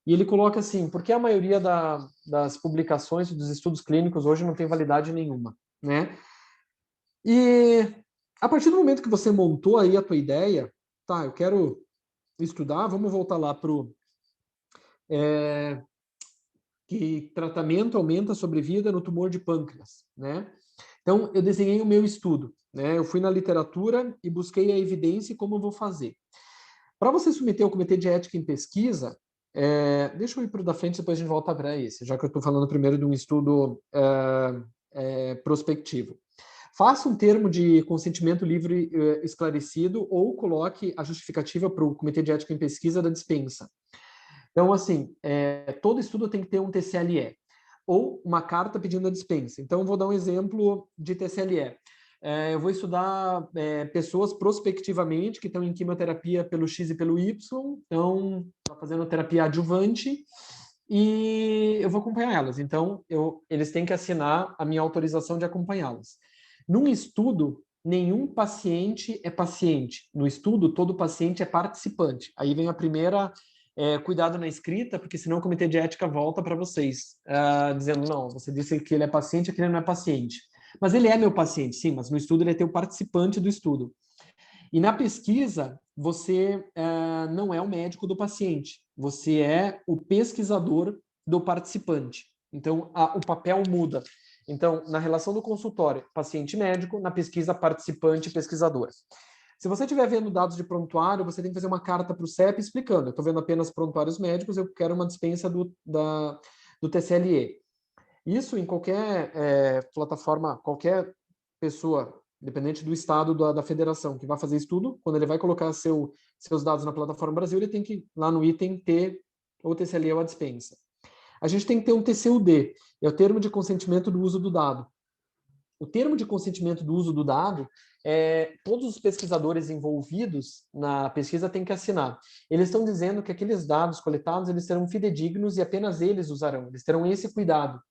e ele coloca assim, porque a maioria das publicações dos estudos clínicos hoje não tem validade nenhuma, né? E a partir do momento que você montou aí a tua ideia, tá, eu quero estudar, vamos voltar lá para o que tratamento aumenta a sobrevida no tumor de pâncreas, né? Então, eu desenhei o meu estudo, né? Eu fui na literatura e busquei a evidência e como eu vou fazer. Para você submeter ao Comitê de Ética em Pesquisa, deixa eu ir para o da frente, depois a gente volta para esse, já que eu estou falando primeiro de um estudo prospectivo. Faça um termo de consentimento livre esclarecido ou coloque a justificativa para o Comitê de Ética em Pesquisa da dispensa. Então, assim, todo estudo tem que ter um TCLE ou uma carta pedindo a dispensa. Então, eu vou dar um exemplo de TCLE. Eu vou estudar pessoas prospectivamente que estão em quimioterapia pelo X e pelo Y, então, estão fazendo terapia adjuvante, e eu vou acompanhar elas. Então, eles têm que assinar a minha autorização de acompanhá-las. Num estudo, nenhum paciente é paciente. No estudo, todo paciente é participante. Aí vem a primeira... cuidado na escrita, porque senão o comitê de ética volta para vocês, dizendo, não, você disse que ele é paciente, aquele não é paciente. Mas ele é meu paciente, sim, mas no estudo ele é teu participante do estudo. E na pesquisa, você não é o médico do paciente, você é o pesquisador do participante. Então, o papel muda. Então, na relação do consultório, paciente-médico, na pesquisa, participante-pesquisador. Se você estiver vendo dados de prontuário, você tem que fazer uma carta para o CEP explicando. Eu estou vendo apenas prontuários médicos, eu quero uma dispensa do TCLE. Isso em qualquer plataforma, qualquer pessoa, independente do estado da federação, que vai fazer estudo, quando ele vai colocar seus dados na plataforma Brasil, ele tem que, lá no item, ter ou TCLE ou a dispensa. A gente tem que ter um TCUD, é o termo de consentimento do uso do dado. o termo de consentimento do uso do dado, todos os pesquisadores envolvidos na pesquisa têm que assinar. Eles estão dizendo que aqueles dados coletados, eles serão fidedignos e apenas eles usarão, eles terão esse cuidado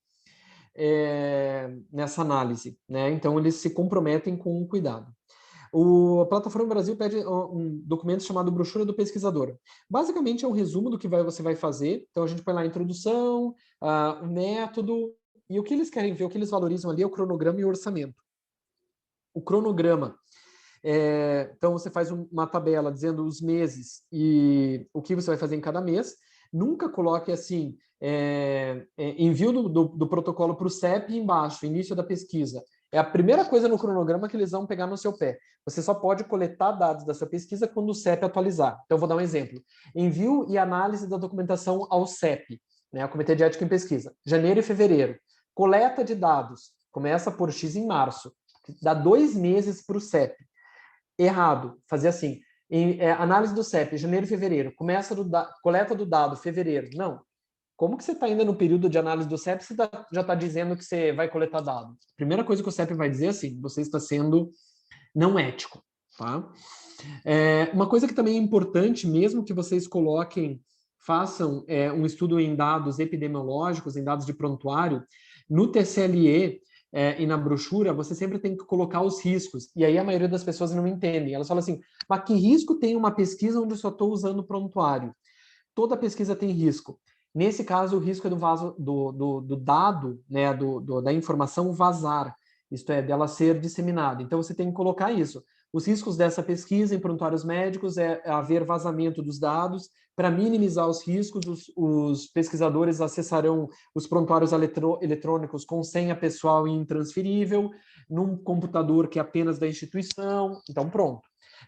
nessa análise, né? Então, eles se comprometem com o cuidado. A Plataforma Brasil pede um documento chamado Brochura do Pesquisador. Basicamente, é um resumo do que você vai fazer. Então, a gente põe lá a introdução, o método, e o que eles querem ver, o que eles valorizam ali é o cronograma e o orçamento. O cronograma. Então, você faz uma tabela dizendo os meses e o que você vai fazer em cada mês. Nunca coloque assim, envio do protocolo para o CEP embaixo, início da pesquisa. É a primeira coisa no cronograma que eles vão pegar no seu pé. Você só pode coletar dados da sua pesquisa quando o CEP atualizar. Então, vou dar um exemplo. Envio e análise da documentação ao CEP, né, ao Comitê de Ética em Pesquisa, janeiro e fevereiro. Coleta de dados, começa por X em março. Dá 2 meses para o CEP. Errado, fazer assim. Análise do CEP, janeiro e fevereiro. Começa coleta do dado, fevereiro. Não. Como que você está ainda no período de análise do CEP se já está dizendo que você vai coletar dados? Primeira coisa que o CEP vai dizer é assim, você está sendo não ético. Tá? Uma coisa que também é importante, mesmo que vocês façam um estudo em dados epidemiológicos, em dados de prontuário, no TCLE e na brochura, você sempre tem que colocar os riscos. E aí a maioria das pessoas não entendem. Elas falam assim, mas que risco tem uma pesquisa onde eu só estou usando prontuário? Toda pesquisa tem risco. Nesse caso, o risco é do dado, né, da informação vazar, isto é, dela ser disseminada. Então, você tem que colocar isso. Os riscos dessa pesquisa em prontuários médicos é haver vazamento dos dados. Para minimizar os riscos, os pesquisadores acessarão os prontuários eletrônicos com senha pessoal e intransferível, num computador que é apenas da instituição. Então, pronto.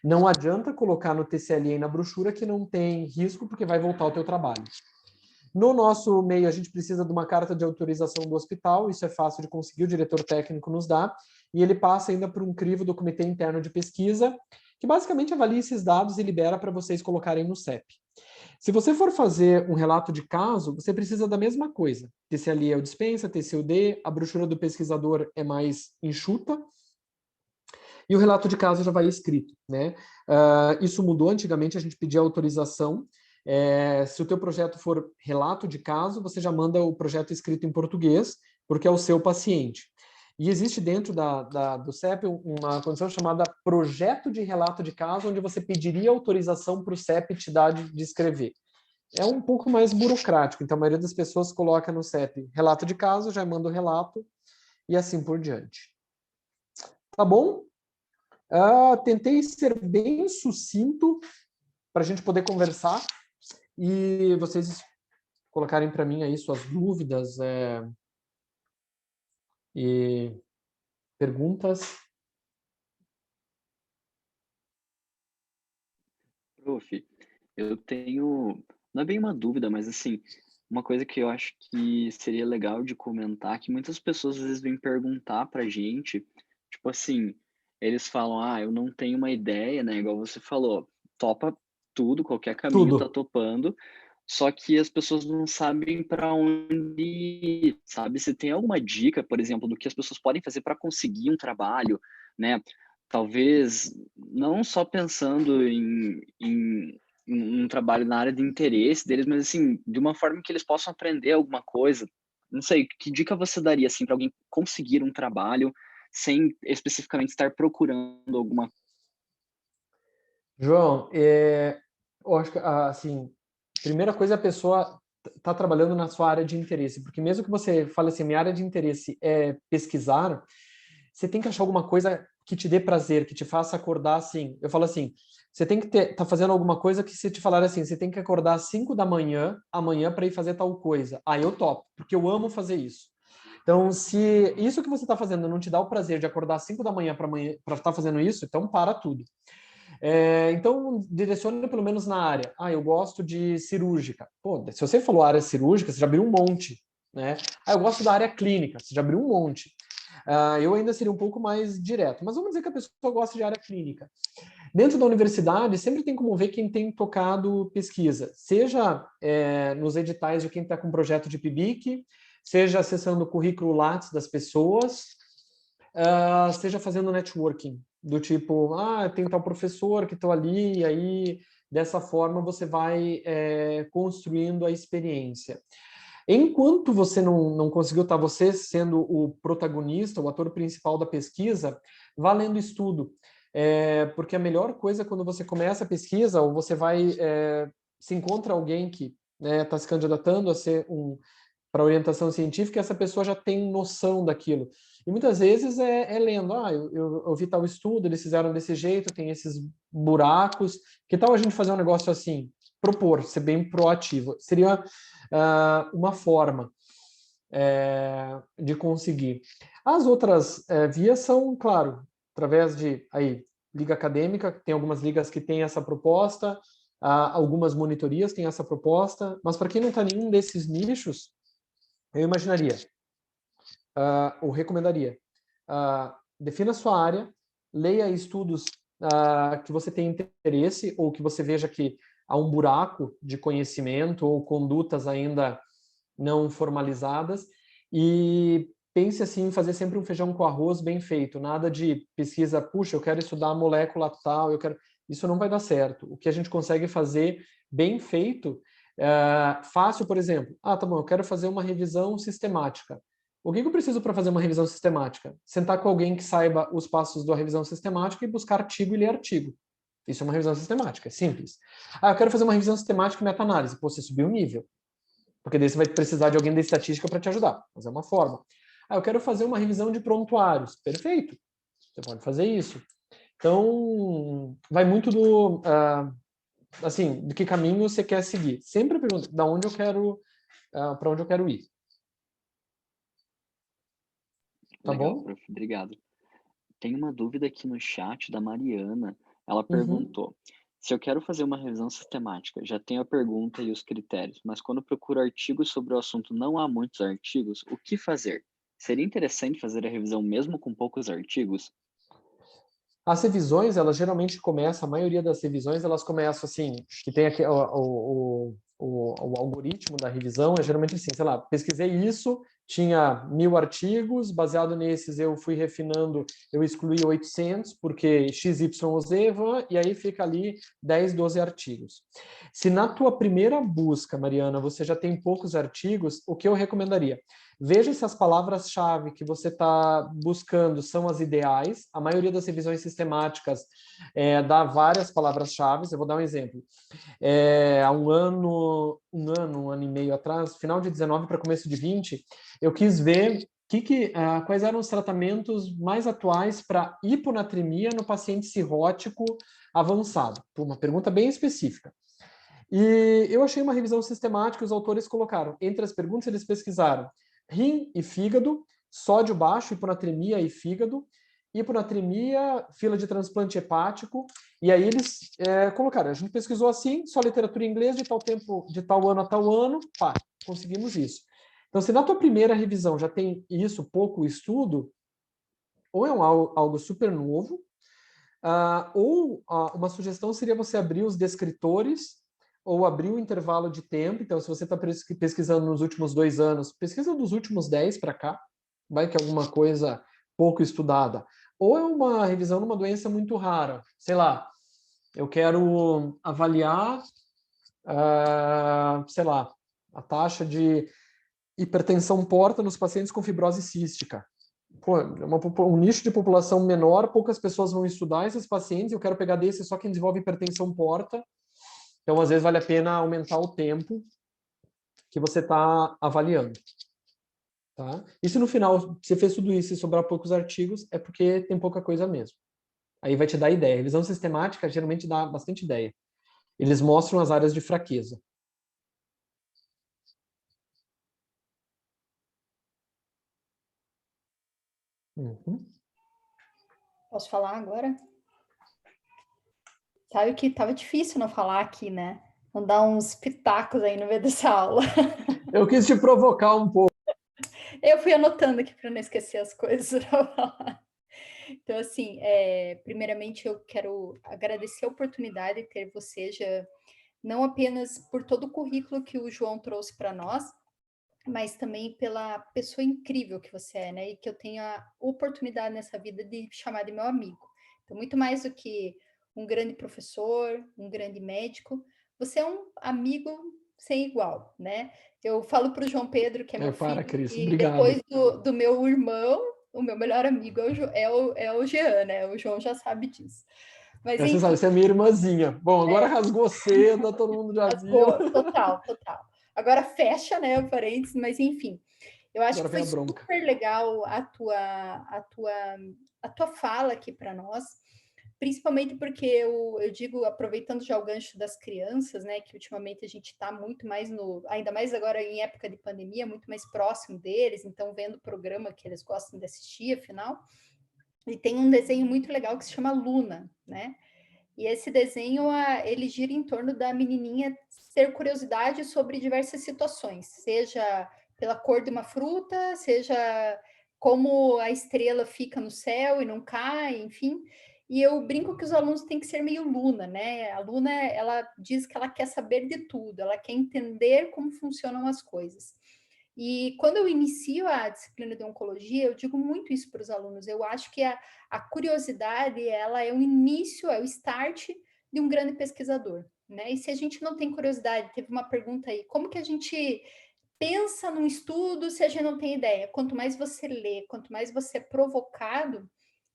Não adianta colocar no TCLE e na brochura que não tem risco, porque vai voltar ao teu trabalho. No nosso meio, a gente precisa de uma carta de autorização do hospital, isso é fácil de conseguir, o diretor técnico nos dá, e ele passa ainda por um crivo do Comitê Interno de Pesquisa, que basicamente avalia esses dados e libera para vocês colocarem no CEP. Se você for fazer um relato de caso, você precisa da mesma coisa. TCLE é o dispensa, TCUD, a brochura do pesquisador é mais enxuta, e o relato de caso já vai escrito, né? Isso mudou, antigamente a gente pedia autorização. Se o teu projeto for relato de caso, você já manda o projeto escrito em português, porque é o seu paciente. E existe dentro do CEP uma condição chamada projeto de relato de caso, onde você pediria autorização para o CEP te dar de escrever. É um pouco mais burocrático, então a maioria das pessoas coloca no CEP relato de caso, já manda o relato e assim por diante. Tá bom? Tentei ser bem sucinto para a gente poder conversar e vocês colocarem para mim aí suas dúvidas e perguntas. Prof, eu tenho, não é bem uma dúvida, mas assim, uma coisa que eu acho que seria legal de comentar, que muitas pessoas às vezes vêm perguntar pra gente, tipo assim, eles falam, eu não tenho uma ideia, né? Igual você falou, topa tudo, qualquer caminho tá Tudo. topando, só que as pessoas não sabem para onde ir, sabe? Se tem alguma dica, por exemplo, do que as pessoas podem fazer para conseguir um trabalho, né? Talvez não só pensando em um trabalho na área de interesse deles, mas assim, de uma forma que eles possam aprender alguma coisa. Não sei, que dica você daria assim para alguém conseguir um trabalho sem especificamente estar procurando alguma. João, eu acho que, assim, primeira coisa, a pessoa está trabalhando na sua área de interesse, porque mesmo que você fale assim, minha área de interesse é pesquisar, você tem que achar alguma coisa que te dê prazer, que te faça acordar assim. Eu falo assim, você tem que tá fazendo alguma coisa que se te falar assim, você tem que acordar às 5 da manhã, amanhã, para ir fazer tal coisa. Aí eu topo, porque eu amo fazer isso. Então, se isso que você está fazendo não te dá o prazer de acordar às 5 da manhã para estar fazendo isso, então para tudo. Então, direciona pelo menos na área. Eu gosto de cirúrgica. Pô, se você falou área cirúrgica, você já abriu um monte, né? Eu gosto da área clínica, você já abriu um monte. Eu ainda seria um pouco mais direto, mas vamos dizer que a pessoa gosta de área clínica. Dentro da universidade, sempre tem como ver quem tem tocado pesquisa, seja nos editais de quem está com projeto de PIBIC, seja acessando o currículo Lattes das pessoas, seja fazendo networking, do tipo, tem tal professor que estou ali, e aí dessa forma você vai construindo a experiência. Enquanto você não conseguiu estar você sendo o protagonista, o ator principal da pesquisa, vá lendo estudo. Porque a melhor coisa quando você começa a pesquisa, ou você se encontra alguém que está se candidatando a ser para orientação científica, essa pessoa já tem noção daquilo. E muitas vezes lendo, eu vi tal estudo, eles fizeram desse jeito, tem esses buracos, que tal a gente fazer um negócio assim? Propor, ser bem proativo. Seria uma forma de conseguir. As outras vias são, claro, através de liga acadêmica, tem algumas ligas que têm essa proposta, algumas monitorias têm essa proposta, mas para quem não está em nenhum desses nichos, eu imaginaria, ou recomendaria, defina a sua área, leia estudos que você tem interesse ou que você veja que há um buraco de conhecimento ou condutas ainda não formalizadas e pense assim em fazer sempre um feijão com arroz bem feito, nada de pesquisa, puxa, eu quero estudar a molécula tal, isso não vai dar certo. O que a gente consegue fazer bem feito, fácil, por exemplo, tá bom, eu quero fazer uma revisão sistemática. O que eu preciso para fazer uma revisão sistemática? Sentar com alguém que saiba os passos da revisão sistemática e buscar artigo e ler artigo. Isso é uma revisão sistemática, é simples. Eu quero fazer uma revisão sistemática e meta-análise. Pô, você subiu o nível. Porque daí você vai precisar de alguém da estatística para te ajudar. Mas é uma forma. Eu quero fazer uma revisão de prontuários. Perfeito. Você pode fazer isso. Então, vai muito assim, de que caminho você quer seguir. Sempre pergunta, para onde eu quero ir. Tá Legal, bom? prof. Obrigado. Tem uma dúvida aqui no chat da Mariana. Ela Uhum. perguntou: se eu quero fazer uma revisão sistemática, já tenho a pergunta e os critérios, mas quando procuro artigos sobre o assunto não há muitos artigos, o que fazer? Seria interessante fazer a revisão mesmo com poucos artigos? As revisões, elas geralmente começam, a maioria das revisões, elas começam assim, que tem aqui o algoritmo da revisão, é geralmente assim, sei lá, pesquisei isso, tinha 1000 artigos, baseado nesses eu fui refinando, eu excluí 800, porque XYZ, e aí fica ali 10, 12 artigos. Se na tua primeira busca, Mariana, você já tem poucos artigos, o que eu recomendaria? Veja se as palavras-chave que você está buscando são as ideais. A maioria das revisões sistemáticas dá várias palavras-chave. Eu vou dar um exemplo. Há um ano e meio atrás, final de 19 para começo de 20, eu quis ver quais eram os tratamentos mais atuais para hiponatremia no paciente cirrótico avançado. Uma pergunta bem específica. E eu achei uma revisão sistemática, os autores colocaram, entre as perguntas, eles pesquisaram rim e fígado, sódio baixo, hiponatremia e fígado, hiponatremia, fila de transplante hepático, e aí eles colocaram, a gente pesquisou assim, só literatura em inglês, de tal tempo, de tal ano a tal ano, conseguimos isso. Então, se na tua primeira revisão já tem isso, pouco estudo, ou é algo super novo, ou uma sugestão seria você abrir os descritores ou abrir o intervalo de tempo. Então, se você está pesquisando nos últimos 2 anos, pesquisa dos últimos 10 para cá, vai que é alguma coisa pouco estudada. Ou é uma revisão numa doença muito rara. Sei lá, eu quero avaliar, sei lá, a taxa de hipertensão porta nos pacientes com fibrose cística. Pô, é um nicho de população menor, poucas pessoas vão estudar esses pacientes, eu quero pegar desses só quem desenvolve hipertensão porta, então às vezes vale a pena aumentar o tempo que você está avaliando. Tá? E se no final você fez tudo isso e sobrar poucos artigos, é porque tem pouca coisa mesmo. Aí vai te dar ideia. A revisão sistemática geralmente dá bastante ideia. Eles mostram as áreas de fraqueza. Uhum. Posso falar agora? Sabe que tava difícil não falar aqui, né? Não dar uns pitacos aí no meio dessa aula. Eu quis te provocar um pouco. Eu fui anotando aqui para não esquecer as coisas para falar. Então, assim, primeiramente eu quero agradecer a oportunidade de ter você, já, não apenas por todo o currículo que o João trouxe para nós, mas também pela pessoa incrível que você é, né? E que eu tenho a oportunidade nessa vida de chamar de meu amigo. Então, muito mais do que um grande professor, um grande médico, você é um amigo sem igual, né? Eu falo para o João Pedro, que é meu Para, filho, Cris, que depois obrigado. do meu irmão, o meu melhor amigo é o Jean, né? O João já sabe disso. Mas, Você sabe, enfim, você é minha irmãzinha. Bom, agora rasgou seda, todo mundo já viu. rasgou, total, total. Agora fecha, né, o parênteses, mas enfim. Eu acho Agora que vem foi a bronca. super legal a tua fala aqui para nós, principalmente porque eu digo, aproveitando já o gancho das crianças, né, que ultimamente a gente está muito mais ainda mais agora em época de pandemia, muito mais próximo deles, então vendo o programa que eles gostam de assistir, afinal, e tem um desenho muito legal que se chama Luna, né? E esse desenho, ele gira em torno da menininha ter curiosidade sobre diversas situações, seja pela cor de uma fruta, seja como a estrela fica no céu e não cai, enfim. E eu brinco que os alunos têm que ser meio Luna, né? A Luna, ela diz que ela quer saber de tudo, ela quer entender como funcionam as coisas. E quando eu inicio a disciplina de oncologia, eu digo muito isso para os alunos. Eu acho que a curiosidade, ela é o início, é o start de um grande pesquisador, né? E se a gente não tem curiosidade, teve uma pergunta aí, como que a gente pensa num estudo se a gente não tem ideia? Quanto mais você lê, quanto mais você é provocado,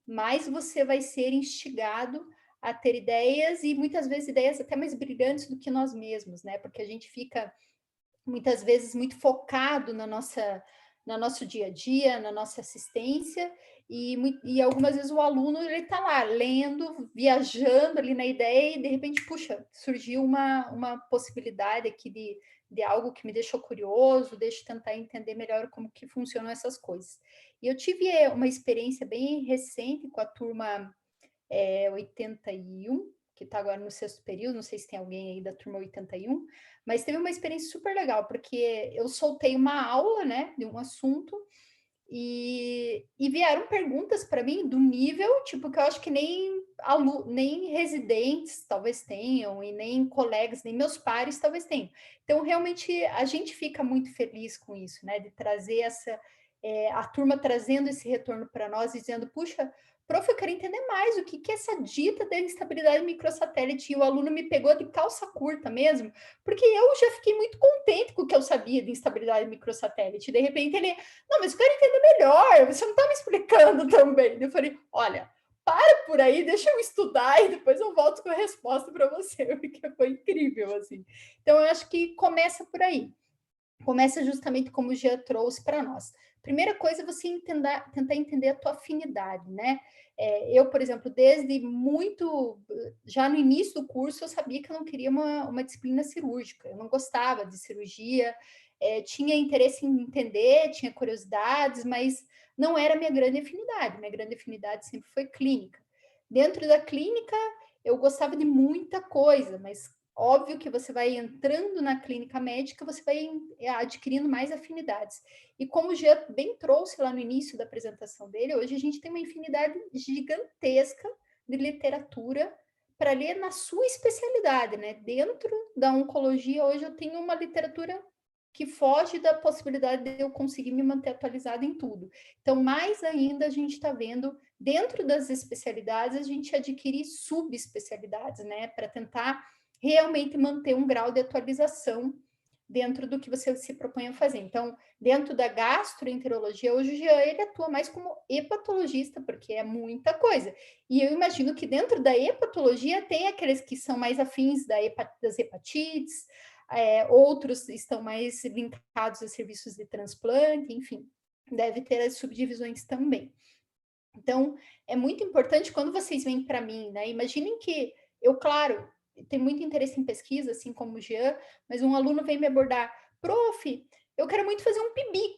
mais você vai ser instigado a ter ideias e muitas vezes ideias até mais brilhantes do que nós mesmos, né? Porque a gente fica muitas vezes muito focado no nosso dia a dia, na nossa assistência, e algumas vezes o aluno ele está lá lendo, viajando ali na ideia, e de repente, puxa, surgiu uma possibilidade aqui de algo que me deixou curioso, deixa eu tentar entender melhor como que funcionam essas coisas. E eu tive uma experiência bem recente com a turma 81, que está agora no sexto período, não sei se tem alguém aí da turma 81, mas teve uma experiência super legal, porque eu soltei uma aula, né, de um assunto, e vieram perguntas para mim do nível, tipo, que eu acho que nem residentes talvez tenham, e nem colegas, nem meus pares talvez tenham. Então, realmente, a gente fica muito feliz com isso, né, de trazer a turma trazendo esse retorno para nós, dizendo, puxa, prof, eu quero entender mais o que é essa dita da instabilidade microsatélite, e o aluno me pegou de calça curta mesmo, porque eu já fiquei muito contente com o que eu sabia de instabilidade microsatélite. De repente ele, não, mas eu quero entender melhor, você não está me explicando tão bem. Eu falei, olha, para por aí, deixa eu estudar e depois eu volto com a resposta para você, porque foi incrível, assim. Então, eu acho que começa por aí. Começa justamente como o Jean trouxe para nós. Primeira coisa é você tentar entender a tua afinidade, né? Eu, por exemplo, desde muito, já no início do curso, eu sabia que eu não queria uma disciplina cirúrgica, eu não gostava de cirurgia, tinha interesse em entender, tinha curiosidades, mas não era minha grande afinidade sempre foi clínica. Dentro da clínica, eu gostava de muita coisa, mas óbvio que você vai entrando na clínica médica, você vai adquirindo mais afinidades. E como o Jean bem trouxe lá no início da apresentação dele, hoje a gente tem uma infinidade gigantesca de literatura para ler na sua especialidade, né? Dentro da oncologia, hoje eu tenho uma literatura que foge da possibilidade de eu conseguir me manter atualizada em tudo. Então, mais ainda, a gente está vendo, dentro das especialidades, a gente adquirir subespecialidades, né? Para tentar realmente manter um grau de atualização dentro do que você se propõe a fazer. Então, dentro da gastroenterologia, hoje o Jean, ele atua mais como hepatologista, porque é muita coisa. E eu imagino que dentro da hepatologia tem aqueles que são mais afins das hepatites, outros estão mais linkados a serviços de transplante, enfim, deve ter as subdivisões também. Então, é muito importante quando vocês vêm para mim, né? Imaginem que eu, claro, tenho muito interesse em pesquisa, assim como o Jean, mas um aluno vem me abordar, prof, eu quero muito fazer um PIBIC,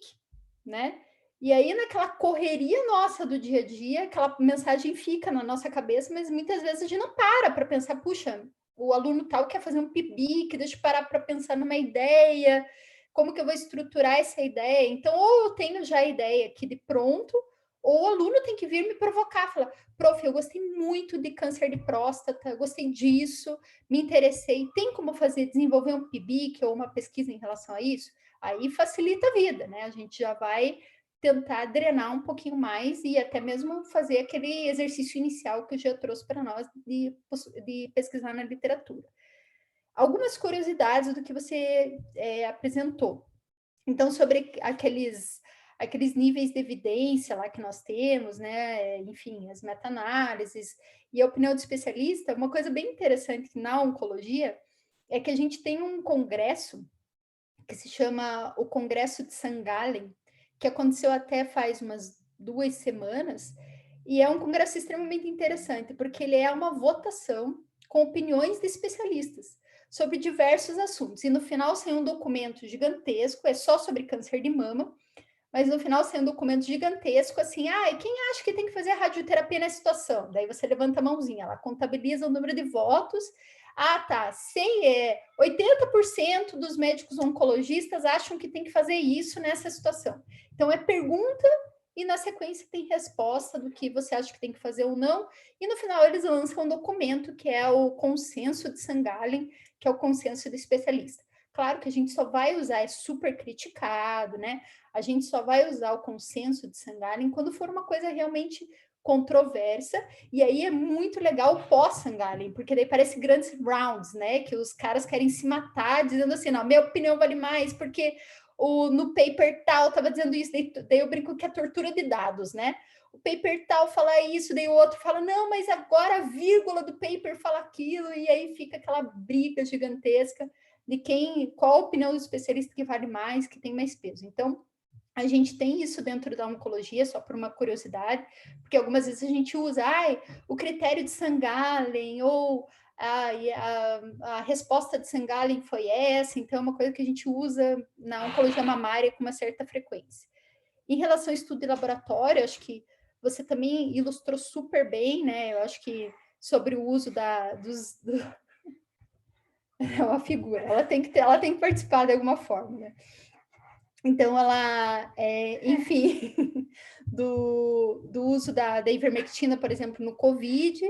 né? E aí, naquela correria nossa do dia a dia, aquela mensagem fica na nossa cabeça, mas muitas vezes a gente não para pensar, puxa, o aluno tal quer fazer um PIBIC, deixa eu parar para pensar numa ideia, como que eu vou estruturar essa ideia? Então, ou eu tenho já a ideia aqui de pronto, ou o aluno tem que vir me provocar, falar, prof, eu gostei muito de câncer de próstata, gostei disso, me interessei, tem como desenvolver um PIBIC ou uma pesquisa em relação a isso? aí facilita a vida, né? A gente já vai tentar drenar um pouquinho mais e até mesmo fazer aquele exercício inicial que o Jean trouxe para nós de pesquisar na literatura. Algumas curiosidades do que você apresentou. Então, sobre aqueles níveis de evidência lá que nós temos, né? Enfim, as meta-análises e a opinião do especialista, uma coisa bem interessante na oncologia é que a gente tem um congresso que se chama o Congresso de St. Gallen, que aconteceu até faz umas 2 semanas, e é um congresso extremamente interessante, porque ele é uma votação com opiniões de especialistas sobre diversos assuntos. E no final sai um documento gigantesco, é só sobre câncer de mama, mas no final sai um documento gigantesco, assim, e quem acha que tem que fazer a radioterapia nessa situação? Daí você levanta a mãozinha, ela contabiliza o número de votos. Tá, 80% dos médicos oncologistas acham que tem que fazer isso nessa situação. Então, é pergunta e na sequência tem resposta do que você acha que tem que fazer ou não, e no final eles lançam um documento que é o consenso de St. Gallen, que é o consenso do especialista. Claro que a gente só vai usar, é super criticado, né? A gente só vai usar o consenso de St. Gallen quando for uma coisa realmente controversa, e aí é muito legal o pós-St. Gallen, porque daí parece grandes rounds, né? Que os caras querem se matar, dizendo assim, não, minha opinião vale mais, porque no paper tal estava dizendo isso, daí eu brinco que é tortura de dados, né? O paper tal fala isso, daí o outro fala, não, mas agora a vírgula do paper fala aquilo, e aí fica aquela briga gigantesca de qual a opinião do especialista que vale mais, que tem mais peso. Então, a gente tem isso dentro da oncologia, só por uma curiosidade, porque algumas vezes a gente usa o critério de St. Gallen, ou a resposta de St. Gallen foi essa, então é uma coisa que a gente usa na oncologia mamária com uma certa frequência. Em relação ao estudo de laboratório, acho que você também ilustrou super bem, né? Eu acho que sobre o uso é uma figura, ela tem que participar de alguma forma, né? Então, enfim, do uso da ivermectina, por exemplo, no COVID,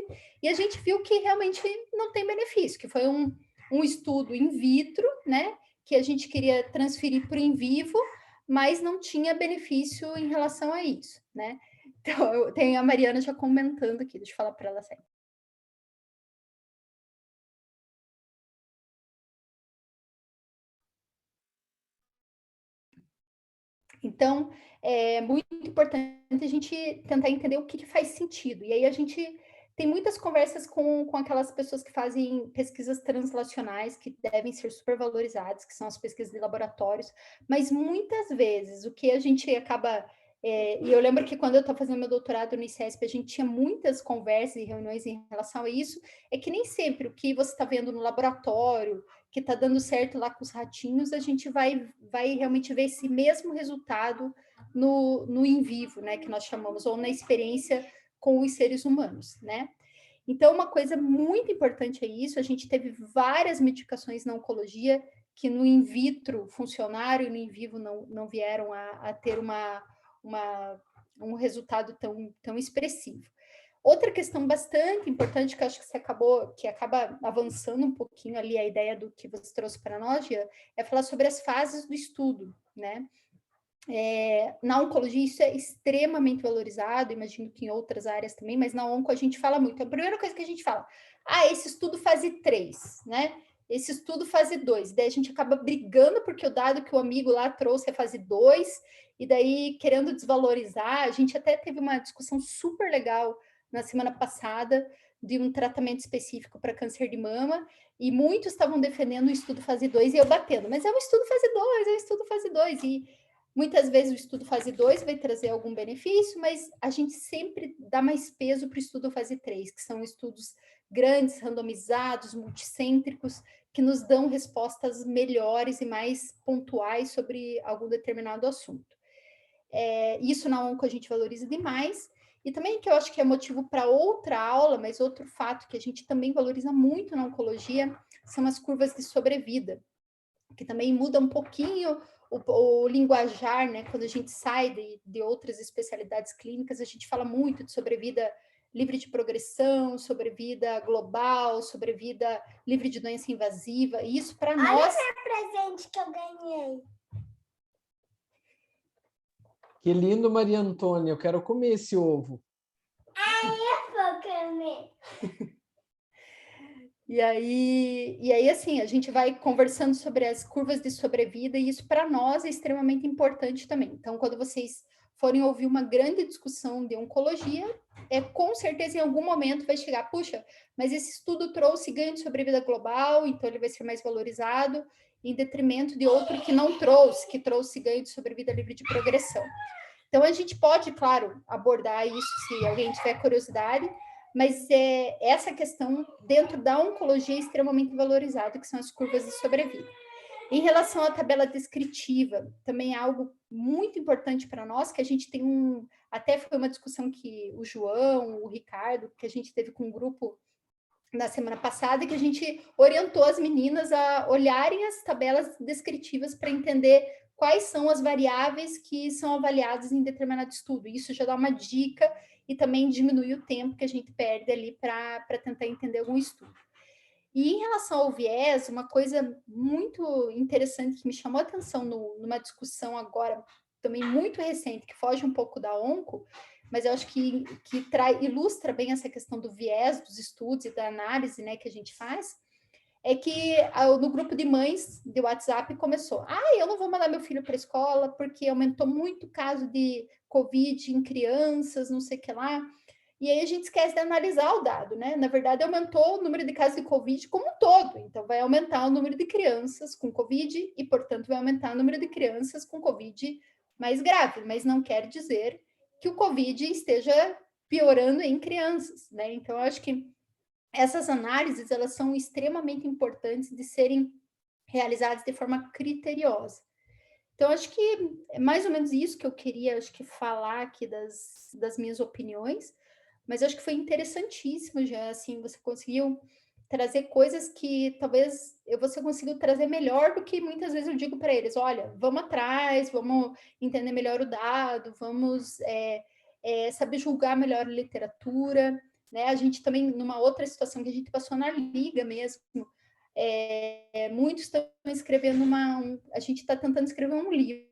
e a gente viu que realmente não tem benefício, que foi um estudo in vitro, né, que a gente queria transferir para o in vivo, mas não tinha benefício em relação a isso, né. Então, tem a Mariana já comentando aqui, deixa eu falar para ela sempre. Então, é muito importante a gente tentar entender o que faz sentido. E aí a gente tem muitas conversas com aquelas pessoas que fazem pesquisas translacionais, que devem ser super valorizadas, que são as pesquisas de laboratórios, mas muitas vezes o que a gente acaba... e eu lembro que quando eu estava fazendo meu doutorado no ICESP, a gente tinha muitas conversas e reuniões em relação a isso, é que nem sempre o que você está vendo no laboratório, que está dando certo lá com os ratinhos, a gente vai realmente ver esse mesmo resultado no in vivo, né, que nós chamamos, ou na experiência com os seres humanos, né? Então, uma coisa muito importante é isso, a gente teve várias medicações na oncologia que no in vitro funcionaram e no in vivo não vieram a ter um resultado tão expressivo. Outra questão bastante importante que eu acho que acaba avançando um pouquinho ali a ideia do que você trouxe para nós, Gia, é falar sobre as fases do estudo, né? Na oncologia isso é extremamente valorizado, imagino que em outras áreas também, mas na onco a gente fala muito. A primeira coisa que a gente fala, esse estudo fase 3, né? Esse estudo fase 2, daí a gente acaba brigando porque o dado que o amigo lá trouxe é fase 2, e daí querendo desvalorizar, a gente até teve uma discussão super legal na semana passada de um tratamento específico para câncer de mama, e muitos estavam defendendo o estudo fase 2 e eu batendo, mas é um estudo fase 2, é um estudo fase 2, e muitas vezes o estudo fase 2 vai trazer algum benefício, mas a gente sempre dá mais peso para o estudo fase 3, que são estudos grandes, randomizados, multicêntricos, que nos dão respostas melhores e mais pontuais sobre algum determinado assunto. Isso na onco a gente valoriza demais, e também que eu acho que é motivo para outra aula, mas outro fato que a gente também valoriza muito na oncologia são as curvas de sobrevida, que também muda um pouquinho o linguajar, né? Quando a gente sai de outras especialidades clínicas, a gente fala muito de sobrevida livre de progressão, sobrevida global, sobrevida livre de doença invasiva, e isso para nós... Olha o presente que eu ganhei. Que lindo, Maria Antônia. Eu quero comer esse ovo. Eu vou comer. E aí, assim, a gente vai conversando sobre as curvas de sobrevida, e isso para nós é extremamente importante também. Então, quando vocês forem ouvir uma grande discussão de oncologia, com certeza em algum momento vai chegar, puxa, mas esse estudo trouxe ganho de sobrevida global, então ele vai ser mais valorizado, em detrimento de outro que não trouxe, que trouxe ganho de sobrevida livre de progressão. Então, a gente pode, claro, abordar isso se alguém tiver curiosidade, mas essa questão dentro da oncologia é extremamente valorizada, que são as curvas de sobrevida. Em relação à tabela descritiva, também é algo muito importante para nós, que a gente tem até foi uma discussão que o João, o Ricardo, que a gente teve com um grupo na semana passada, que a gente orientou as meninas a olharem as tabelas descritivas para entender quais são as variáveis que são avaliadas em determinado estudo. Isso já dá uma dica e também diminui o tempo que a gente perde ali para tentar entender algum estudo. E em relação ao viés, uma coisa muito interessante que me chamou a atenção numa discussão agora, também muito recente, que foge um pouco da onco, mas eu acho que ilustra bem essa questão do viés dos estudos e da análise, né, que a gente faz, é que no grupo de mães de WhatsApp começou, eu não vou mandar meu filho para a escola porque aumentou muito o caso de Covid em crianças, não sei o que lá. E aí a gente esquece de analisar o dado, né? Na verdade, aumentou o número de casos de Covid como um todo. Então, vai aumentar o número de crianças com Covid e, portanto, vai aumentar o número de crianças com Covid mais grave. Mas não quer dizer que o Covid esteja piorando em crianças, né? Então, eu acho que essas análises, elas são extremamente importantes de serem realizadas de forma criteriosa. Então, acho que é mais ou menos isso que eu queria, acho que, falar aqui das minhas opiniões, mas acho que foi interessantíssimo já, assim, você conseguiu trazer coisas que talvez você conseguiu trazer melhor do que muitas vezes eu digo para eles, olha, vamos atrás, vamos entender melhor o dado, vamos saber julgar melhor a literatura, né? A gente também, numa outra situação que a gente passou na Liga mesmo, muitos estão escrevendo a gente está tentando escrever um livro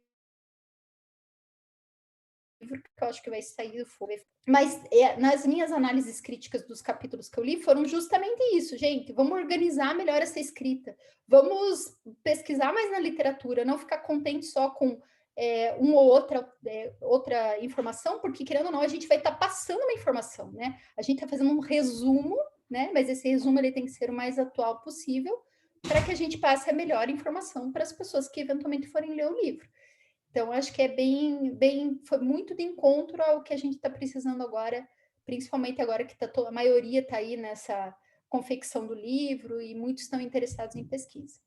que eu acho que vai sair do fogo. Mas nas minhas análises críticas dos capítulos que eu li, foram justamente isso, gente. Vamos organizar melhor essa escrita. Vamos pesquisar mais na literatura, não ficar contente só com uma ou outra informação, porque, querendo ou não, a gente vai estar passando uma informação, né? A gente está fazendo um resumo, né? Mas esse resumo ele tem que ser o mais atual possível para que a gente passe a melhor informação para as pessoas que eventualmente forem ler o livro. Então, acho que foi muito de encontro ao que a gente está precisando agora, principalmente agora que a maioria está aí nessa confecção do livro e muitos estão interessados em pesquisa.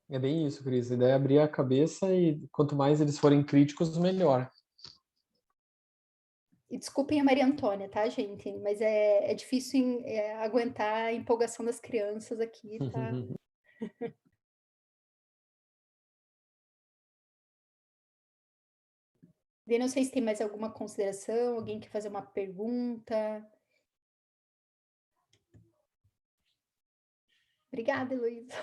É bem isso, Cris. A ideia é abrir a cabeça e quanto mais eles forem críticos, melhor. E desculpem a Maria Antônia, tá, gente? Mas é difícil aguentar a empolgação das crianças aqui, tá? Eu não sei se tem mais alguma consideração, alguém quer fazer uma pergunta. Obrigada, Heloísa.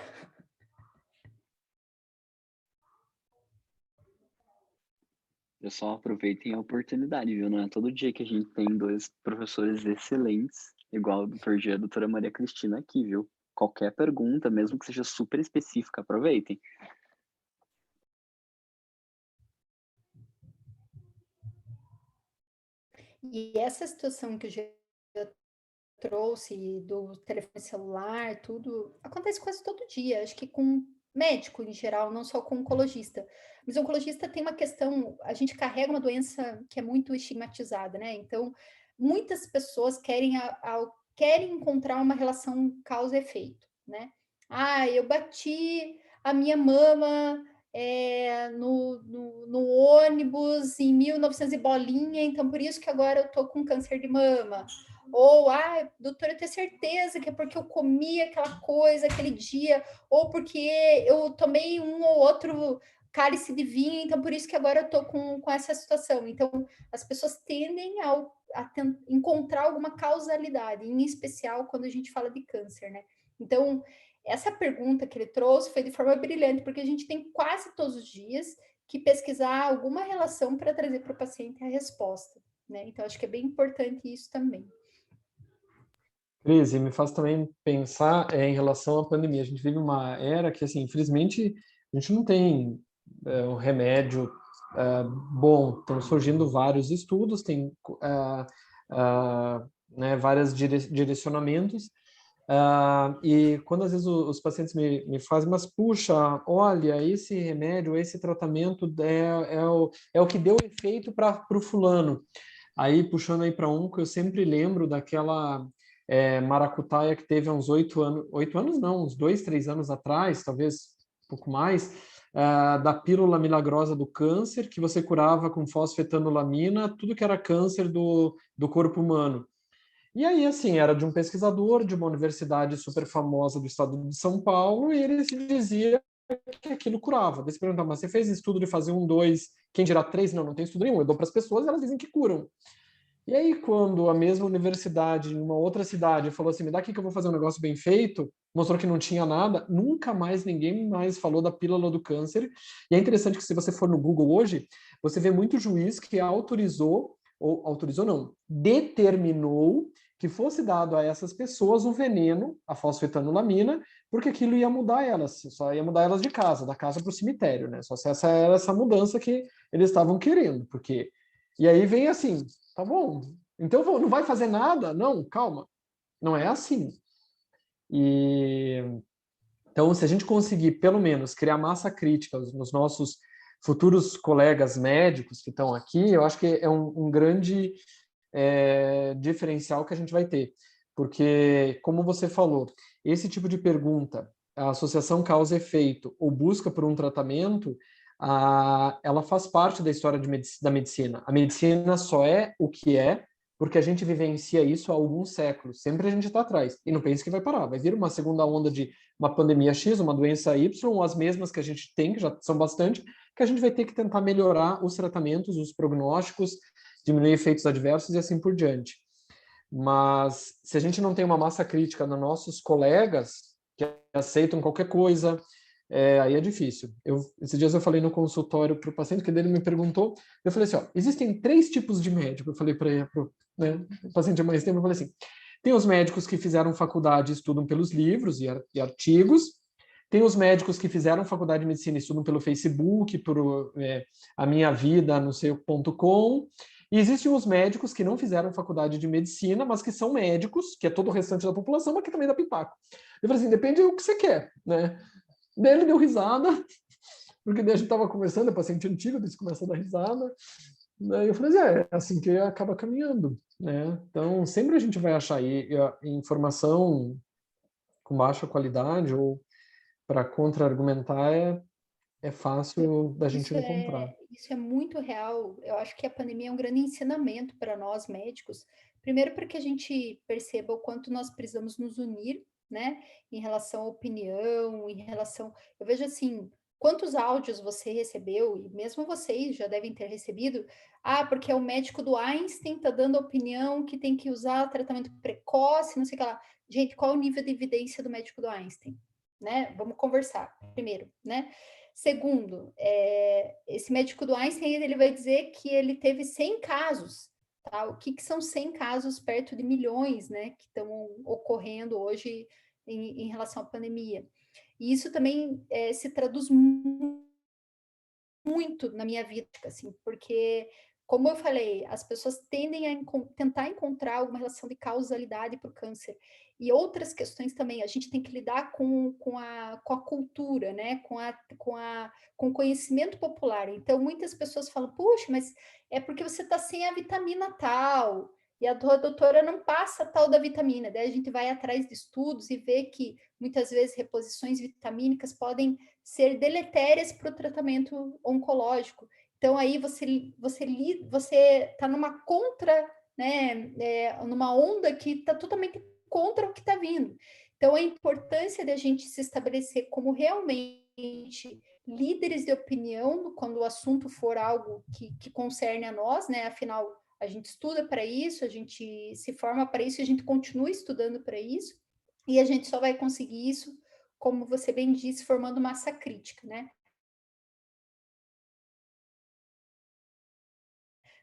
Pessoal, aproveitem a oportunidade, viu? Não é todo dia que a gente tem 2 professores excelentes, igual o Dr. G e a doutora Maria Cristina aqui, viu? Qualquer pergunta, mesmo que seja super específica, aproveitem. E essa situação que o G trouxe do telefone celular, tudo, acontece quase todo dia, acho que com médico em geral, não só com oncologista. Mas o oncologista tem uma questão, a gente carrega uma doença que é muito estigmatizada, né? Então, muitas pessoas querem encontrar uma relação causa-efeito, né? Eu bati a minha mama no ônibus em 1900 e bolinha, então por isso que agora eu tô com câncer de mama. Ou, doutora, eu tenho certeza que é porque eu comi aquela coisa aquele dia, ou porque eu tomei um ou outro cálice de vinho, então por isso que agora eu tô com essa situação. Então, as pessoas tendem a encontrar alguma causalidade, em especial quando a gente fala de câncer, né? Então, essa pergunta que ele trouxe foi de forma brilhante, porque a gente tem quase todos os dias que pesquisar alguma relação para trazer para o paciente a resposta, né? Então, acho que é bem importante isso também. Cris, e me faz também pensar em relação à pandemia. A gente vive uma era que, assim, infelizmente, a gente não tem um remédio bom. Estão surgindo vários estudos, tem né, vários direcionamentos. E quando às vezes os pacientes me fazem, mas puxa, olha, esse remédio, esse tratamento é o que deu efeito para o fulano. Aí, puxando aí para um, que eu sempre lembro daquela maracutaia que teve há uns 8 anos, 8 anos não, uns 2, 3 anos atrás, talvez um pouco mais, da pílula milagrosa do câncer, que você curava com fosfetanolamina, tudo que era câncer do corpo humano. E aí, assim, era de um pesquisador de uma universidade super famosa do estado de São Paulo, e ele se dizia que aquilo curava. Daí você perguntava, mas você fez estudo de fazer 1, 2, quem dirá 3? Não, não tem estudo nenhum. Eu dou para as pessoas e elas dizem que curam. E aí, quando a mesma universidade, em uma outra cidade, falou assim, me dá aqui que eu vou fazer um negócio bem feito, mostrou que não tinha nada, nunca mais ninguém mais falou da pílula do câncer. E é interessante que se você for no Google hoje, você vê muito juiz que autorizou, ou autorizou não, determinou que fosse dado a essas pessoas o veneno, a fosfetanolamina, porque aquilo ia mudar elas, só ia mudar elas de casa, da casa para o cemitério, né? Só se essa era essa mudança que eles estavam querendo, porque... E aí vem assim, tá bom, então não vai fazer nada? Não, calma, não é assim. E então, se a gente conseguir, pelo menos, criar massa crítica nos nossos futuros colegas médicos que estão aqui, eu acho que é um grande diferencial que a gente vai ter. Porque, como você falou, esse tipo de pergunta, a associação causa-efeito ou busca por um tratamento, ela faz parte da história da medicina. A medicina só é o que é porque a gente vivencia isso há alguns séculos. Sempre a gente está atrás. E não pense que vai parar. Vai vir uma segunda onda de uma pandemia X, uma doença Y, ou as mesmas que a gente tem, que já são bastante, que a gente vai ter que tentar melhorar os tratamentos, os prognósticos, diminuir efeitos adversos e assim por diante. Mas se a gente não tem uma massa crítica nos nossos colegas que aceitam qualquer coisa, aí é difícil. Esses dias eu falei no consultório para o paciente, que dele me perguntou, eu falei assim, ó, existem 3 tipos de médico, eu falei para o paciente há mais tempo, eu falei assim, tem os médicos que fizeram faculdade e estudam pelos livros e artigos, tem os médicos que fizeram faculdade de medicina e estudam pelo Facebook, por a minha vida, não sei .com, e existem os médicos que não fizeram faculdade de medicina, mas que são médicos, que é todo o restante da população, mas que também dá pitaco. Eu falei assim, depende do que você quer, né? Daí ele deu risada, porque daí a gente estava conversando, é paciente antigo, disse começa a dar risada. Daí eu falei assim, é assim que acaba caminhando, né? Então, sempre a gente vai achar aí informação com baixa qualidade ou para contra-argumentar é fácil da gente encontrar. Isso é muito real. Eu acho que a pandemia é um grande ensinamento para nós médicos. Primeiro, para que a gente perceba o quanto nós precisamos nos unir, né? Em relação à opinião, em relação. Eu vejo assim, quantos áudios você recebeu, e mesmo vocês já devem ter recebido. Ah, porque é o médico do Einstein está dando opinião que tem que usar tratamento precoce, não sei o que lá. Gente, qual é o nível de evidência do médico do Einstein? Né? Vamos conversar primeiro, né? Segundo, esse médico do Einstein, ele vai dizer que ele teve 100 casos, tá? O que são 100 casos perto de milhões, né, que estão ocorrendo hoje em relação à pandemia. E isso também se traduz muito na minha vida, assim, porque, como eu falei, as pessoas tendem a tentar encontrar alguma relação de causalidade para o câncer. E outras questões também, a gente tem que lidar com a cultura, né? Com o conhecimento popular. Então, muitas pessoas falam, puxa, mas é porque você está sem a vitamina tal, e a doutora não passa tal da vitamina. Daí a gente vai atrás de estudos e vê que muitas vezes reposições vitamínicas podem ser deletérias para o tratamento oncológico. Então, aí você está numa contra, né, numa onda que está totalmente contra o que está vindo. Então, a importância de a gente se estabelecer como realmente líderes de opinião quando o assunto for algo que concerne a nós, né? Afinal, a gente estuda para isso, a gente se forma para isso, a gente continua estudando para isso, e a gente só vai conseguir isso, como você bem disse, formando massa crítica, né?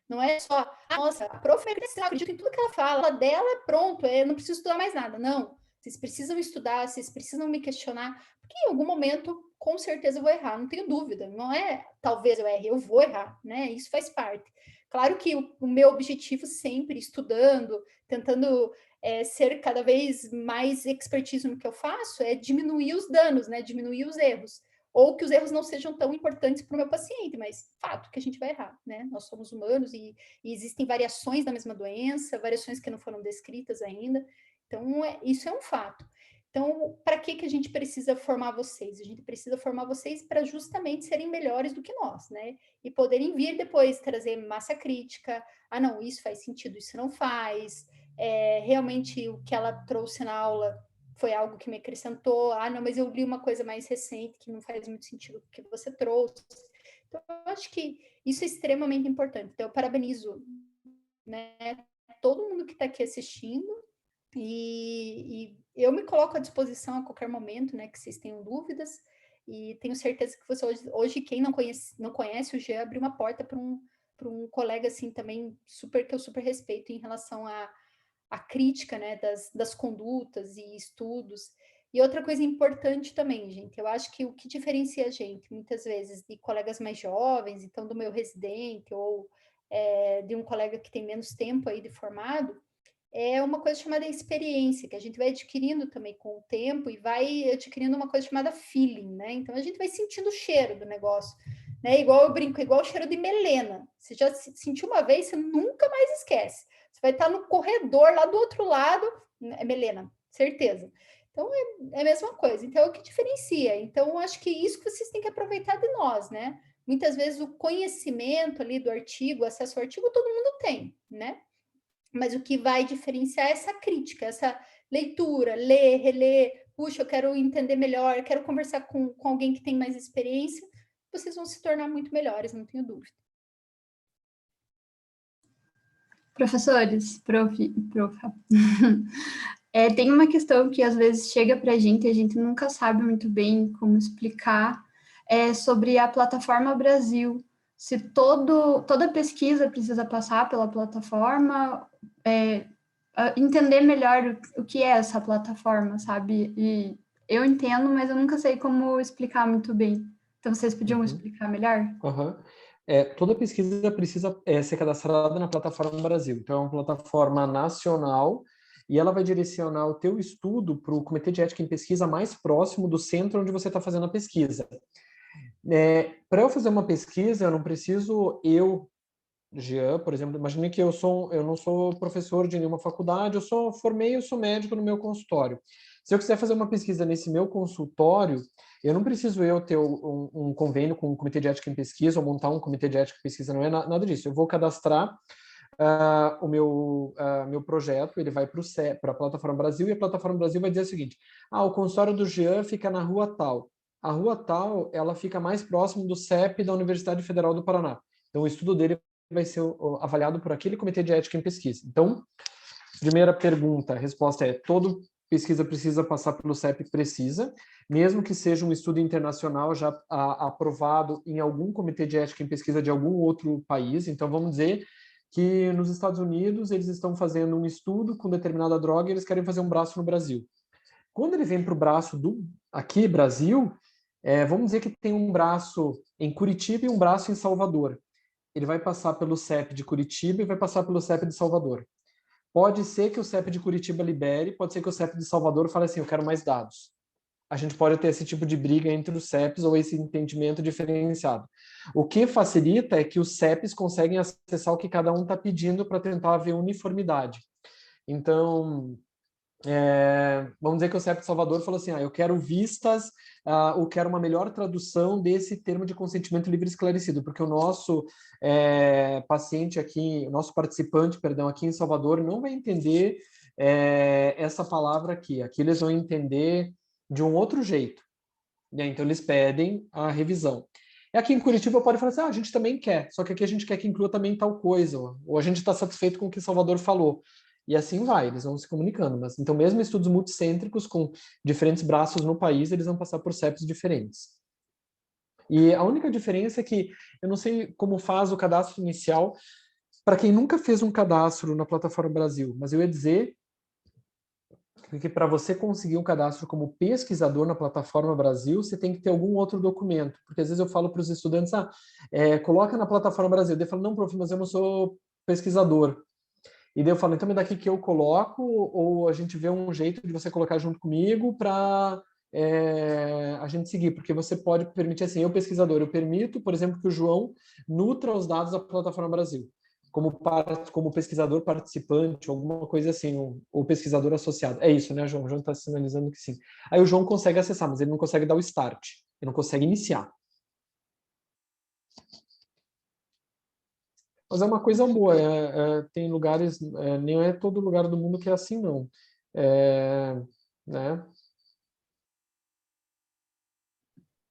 Não é só, nossa, a prof é cristal, acredito em tudo que ela fala dela, pronto, eu não preciso estudar mais nada. Não, vocês precisam estudar, vocês precisam me questionar, porque em algum momento, com certeza, eu vou errar, não tenho dúvida. Não é talvez eu erre, eu vou errar, né? Isso faz parte. Claro que o meu objetivo sempre, estudando, tentando ser cada vez mais expertise no que eu faço, é diminuir os danos, né? Diminuir os erros. Ou que os erros não sejam tão importantes para o meu paciente, mas fato que a gente vai errar, né? Nós somos humanos e existem variações da mesma doença, variações que não foram descritas ainda. Então, isso é um fato. Então, para que a gente precisa formar vocês? A gente precisa formar vocês para justamente serem melhores do que nós, né? E poderem vir depois trazer massa crítica. Ah, não, isso faz sentido, isso não faz. Realmente, o que ela trouxe na aula foi algo que me acrescentou. Ah, não, mas eu li uma coisa mais recente que não faz muito sentido o que você trouxe. Então, eu acho que isso é extremamente importante. Então, eu parabenizo, né, todo mundo que está aqui assistindo e eu me coloco à disposição a qualquer momento, né, que vocês tenham dúvidas, e tenho certeza que você hoje quem não conhece o Jean, abriu uma porta para um colega, assim, também, que eu super respeito em relação a crítica, né, das condutas e estudos. E outra coisa importante também, gente, eu acho que o que diferencia a gente, muitas vezes, de colegas mais jovens, então do meu residente, ou de um colega que tem menos tempo aí de formado, é uma coisa chamada experiência, que a gente vai adquirindo também com o tempo e vai adquirindo uma coisa chamada feeling, né? Então a gente vai sentindo o cheiro do negócio, né? Igual eu brinco, igual o cheiro de melena. Você já sentiu uma vez, você nunca mais esquece. Você vai estar no corredor lá do outro lado, é melena, certeza. Então é a mesma coisa. Então é o que diferencia. Então acho que isso que vocês têm que aproveitar de nós, né? Muitas vezes o conhecimento ali do artigo, acesso ao artigo, todo mundo tem, né? Mas o que vai diferenciar é essa crítica, essa leitura, ler, reler. Puxa, eu quero entender melhor, eu quero conversar com alguém que tem mais experiência. Vocês vão se tornar muito melhores, não tenho dúvida. Professores, tem uma questão que às vezes chega para a gente nunca sabe muito bem como explicar, sobre a plataforma Brasil. Se toda pesquisa precisa passar pela plataforma, entender melhor o que é essa plataforma, sabe? E eu entendo, mas eu nunca sei como explicar muito bem. Então, vocês podiam explicar melhor? Toda pesquisa precisa ser cadastrada na plataforma Brasil. Então, é uma plataforma nacional e ela vai direcionar o teu estudo para o Comitê de Ética em Pesquisa mais próximo do centro onde você está fazendo a pesquisa. Para eu fazer uma pesquisa, eu não preciso, Jean, por exemplo, imagine que eu não sou professor de nenhuma faculdade, eu sou médico no meu consultório. Se eu quiser fazer uma pesquisa nesse meu consultório, eu não preciso ter um convênio com o Comitê de Ética em Pesquisa ou montar um Comitê de Ética em Pesquisa, não é nada disso. Eu vou cadastrar o meu projeto, ele vai para a Plataforma Brasil, e a Plataforma Brasil vai dizer o seguinte: o consultório do Jean fica na rua tal. A rua tal, ela fica mais próximo do CEP da Universidade Federal do Paraná. Então, o estudo dele vai ser avaliado por aquele Comitê de Ética em Pesquisa. Então, primeira pergunta, a resposta é: toda pesquisa precisa passar pelo CEP? Precisa, mesmo que seja um estudo internacional já aprovado em algum Comitê de Ética em Pesquisa de algum outro país. Então, vamos dizer que nos Estados Unidos eles estão fazendo um estudo com determinada droga e eles querem fazer um braço no Brasil. Quando ele vem para o braço aqui, Brasil, vamos dizer que tem um braço em Curitiba e um braço em Salvador. Ele vai passar pelo CEP de Curitiba e vai passar pelo CEP de Salvador. Pode ser que o CEP de Curitiba libere, pode ser que o CEP de Salvador fale assim: eu quero mais dados. A gente pode ter esse tipo de briga entre os CEPs ou esse entendimento diferenciado. O que facilita é que os CEPs conseguem acessar o que cada um está pedindo para tentar haver uniformidade. Então, vamos dizer que o CEP de Salvador falou assim: eu quero vistas, eu quero uma melhor tradução desse termo de consentimento livre e esclarecido, porque o nosso paciente aqui, o nosso participante, perdão, aqui em Salvador não vai entender essa palavra aqui. Aqui eles vão entender de um outro jeito. Então, eles pedem a revisão. E aqui em Curitiba pode falar assim: a gente também quer, só que aqui a gente quer que inclua também tal coisa, ou a gente está satisfeito com o que Salvador falou. E assim vai, eles vão se comunicando. Mas, então, mesmo estudos multicêntricos com diferentes braços no país, eles vão passar por CEPs diferentes. E a única diferença é que, eu não sei como faz o cadastro inicial para quem nunca fez um cadastro na Plataforma Brasil, mas eu ia dizer que para você conseguir um cadastro como pesquisador na Plataforma Brasil, você tem que ter algum outro documento. Porque às vezes eu falo para os estudantes, coloca na Plataforma Brasil. Daí eu falo, não, prof, mas eu não sou pesquisador. E daí eu falo, então é daqui que eu coloco, ou a gente vê um jeito de você colocar junto comigo para a gente seguir, porque você pode permitir assim, eu pesquisador, eu permito, por exemplo, que o João nutra os dados da Plataforma Brasil, como pesquisador participante, alguma coisa assim, ou pesquisador associado. É isso, né, João? O João está sinalizando que sim. Aí o João consegue acessar, mas ele não consegue dar o start, ele não consegue iniciar. Mas é uma coisa boa, tem lugares, nem é todo lugar do mundo que é assim, não. Né?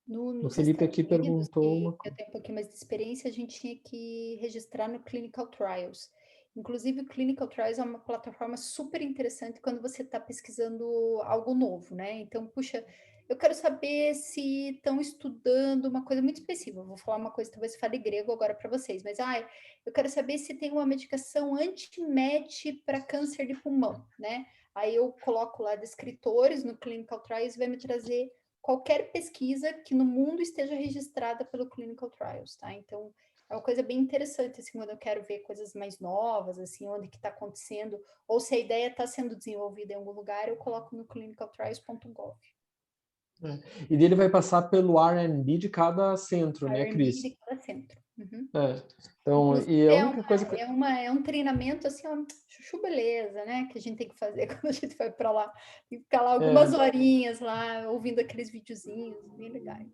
O Nos Felipe Estados aqui Unidos, perguntou uma que eu coisa. tenho um pouquinho mais de experiência, a gente tinha que registrar no Clinical Trials. Inclusive, o Clinical Trials é uma plataforma super interessante quando você está pesquisando algo novo, né? Então, puxa, eu quero saber se estão estudando uma coisa muito específica. Eu vou falar uma coisa, talvez fale grego agora para vocês, mas eu quero saber se tem uma medicação anti-MET para câncer de pulmão, né? Aí eu coloco lá descritores no Clinical Trials e vai me trazer qualquer pesquisa que no mundo esteja registrada pelo Clinical Trials, tá? Então, é uma coisa bem interessante, assim, quando eu quero ver coisas mais novas, assim, onde que está acontecendo, ou se a ideia está sendo desenvolvida em algum lugar, eu coloco no clinicaltrials.gov. E dele vai passar pelo R&D de cada centro, né, R&D Cris? de cada centro. Uhum. Então, Inclusive, e a única coisa que... é um treinamento, assim, ó, chuchu beleza, né? Que a gente tem que fazer quando a gente vai para lá. E ficar lá algumas horinhas lá, ouvindo aqueles videozinhos, bem legais.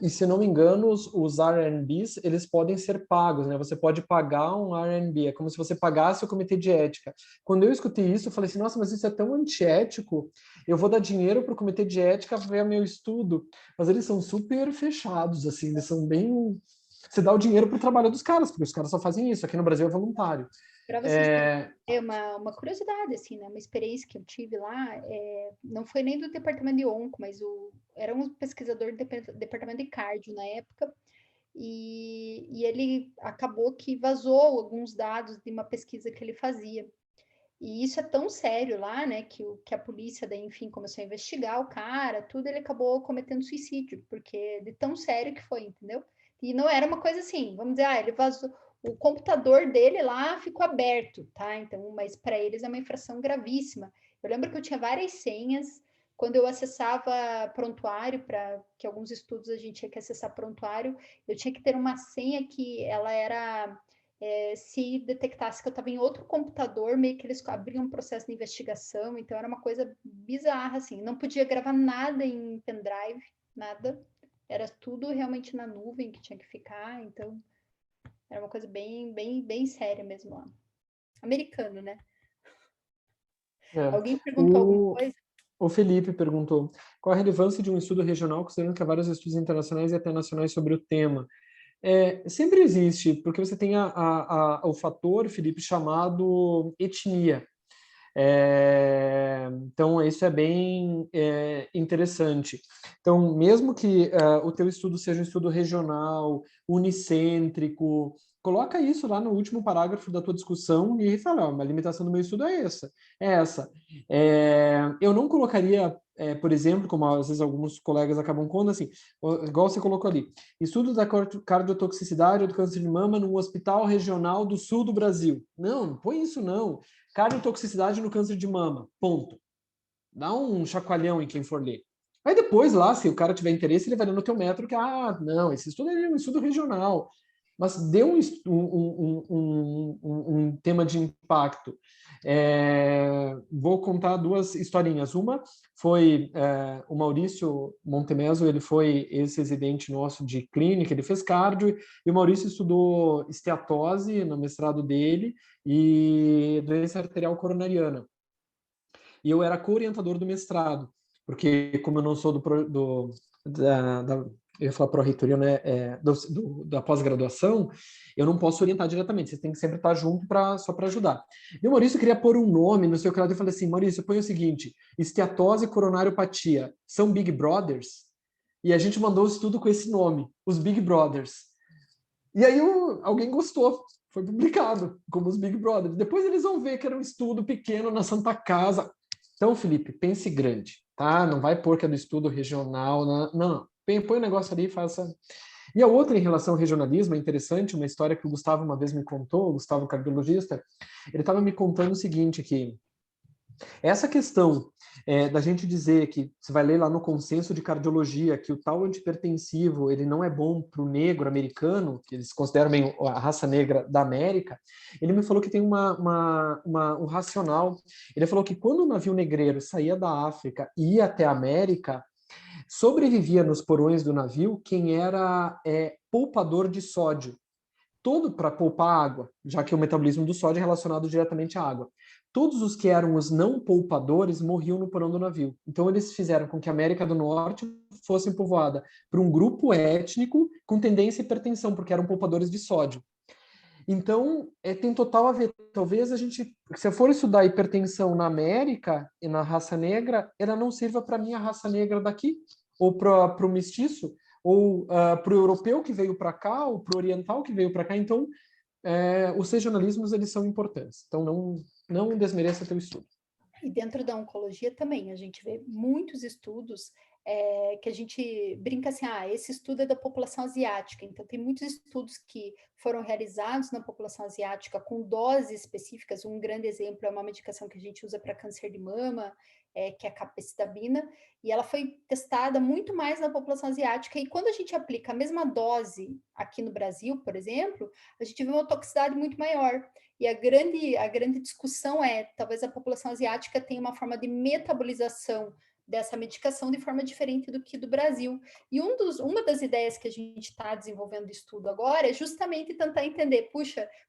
E se não me engano, os R&Bs, eles podem ser pagos, né? Você pode pagar um R&B, é como se você pagasse o comitê de ética. Quando eu escutei isso, eu falei assim, nossa, mas isso é tão antiético, eu vou dar dinheiro para o comitê de ética ver meu estudo. Mas eles são super fechados, assim, eles são bem... Você dá o dinheiro para o trabalho dos caras, porque os caras só fazem isso, aqui no Brasil é voluntário. Para vocês terem uma curiosidade, assim, né? Uma experiência que eu tive lá, não foi nem do departamento de onco, mas era um pesquisador do departamento de cardio na época, e ele acabou que vazou alguns dados de uma pesquisa que ele fazia. E isso é tão sério lá, né, que a polícia, daí, enfim, começou a investigar o cara, tudo, ele acabou cometendo suicídio, porque de tão sério que foi, entendeu? E não era uma coisa assim, vamos dizer, ele vazou, o computador dele lá ficou aberto, tá? Então, mas para eles é uma infração gravíssima. Eu lembro que eu tinha várias senhas, quando eu acessava prontuário, para que alguns estudos a gente tinha que acessar prontuário, eu tinha que ter uma senha que ela era... se detectasse que eu estava em outro computador, meio que eles abriam um processo de investigação, então era uma coisa bizarra, assim, não podia gravar nada em pendrive, nada, era tudo realmente na nuvem que tinha que ficar, então era uma coisa bem, bem, bem séria mesmo lá. Americano, né? Alguém perguntou alguma coisa? O Felipe perguntou, qual a relevância de um estudo regional, considerando que há vários estudos internacionais e até nacionais sobre o tema? Sempre existe, porque você tem o fator, Felipe, chamado etnia. Então, isso é bem interessante. Então, mesmo que o teu estudo seja um estudo regional, unicêntrico, coloca isso lá no último parágrafo da tua discussão e fala, a limitação do meu estudo é essa. Eu não colocaria, por exemplo, como às vezes alguns colegas acabam pondo, assim, igual você colocou ali, estudo da cardiotoxicidade ou do câncer de mama num hospital regional do sul do Brasil. Não põe isso não. Cardiotoxicidade no câncer de mama, ponto. Dá um chacoalhão em quem for ler. Aí depois lá, se o cara tiver interesse, ele vai ler no teu metro que, não, esse estudo é um estudo regional. Mas dê um tema de impacto. Vou contar duas historinhas. Uma foi o Maurício Montemeso, ele foi ex-residente nosso de clínica, ele fez cardio, e o Maurício estudou esteatose no mestrado dele e doença arterial coronariana. E eu era co-orientador do mestrado, porque como eu não sou eu ia falar pró-reitoria, né, da pós-graduação, eu não posso orientar diretamente, você tem que sempre estar junto só para ajudar. E o Maurício queria pôr um nome, não sei o que lá, eu falei assim, Maurício, põe o seguinte, esteatose e coronariopatia, são Big Brothers? E a gente mandou o estudo com esse nome, os Big Brothers. E aí alguém gostou. foi publicado como os Big Brothers. Depois eles vão ver que era um estudo pequeno na Santa Casa. Então, Felipe, pense grande, tá? Não vai pôr que é do estudo regional, não. Põe o negócio ali e faça... E a outra em relação ao regionalismo, é interessante, uma história que o Gustavo uma vez me contou, o Gustavo cardiologista, ele estava me contando o seguinte, que essa questão da gente dizer que, você vai ler lá no consenso de cardiologia, que o tal antipertensivo ele não é bom para o negro americano, que eles consideram bem a raça negra da América, ele me falou que tem um racional. Ele falou que quando o navio negreiro saía da África e ia até a América, sobrevivia nos porões do navio quem era poupador de sódio, todo para poupar água, já que o metabolismo do sódio é relacionado diretamente à água. Todos os que eram os não poupadores morriam no porão do navio. Então eles fizeram com que a América do Norte fosse povoada por um grupo étnico com tendência à hipertensão, porque eram poupadores de sódio. Então, tem total a ver. Talvez a gente, se eu for estudar hipertensão na América e na raça negra, ela não sirva para a minha raça negra daqui, ou para o mestiço, ou para o europeu que veio para cá, ou para o oriental que veio para cá. Então, os regionalismos, eles são importantes. Então, não desmereça teu estudo. E dentro da oncologia também, a gente vê muitos estudos que a gente brinca assim, esse estudo é da população asiática. Então, tem muitos estudos que foram realizados na população asiática com doses específicas. Um grande exemplo é uma medicação que a gente usa para câncer de mama, que é a capecitabina, e ela foi testada muito mais na população asiática. E quando a gente aplica a mesma dose aqui no Brasil, por exemplo, a gente vê uma toxicidade muito maior. E a grande discussão talvez a população asiática tenha uma forma de metabolização dessa medicação de forma diferente do que do Brasil. E uma das ideias que a gente está desenvolvendo de estudo agora é justamente tentar entender,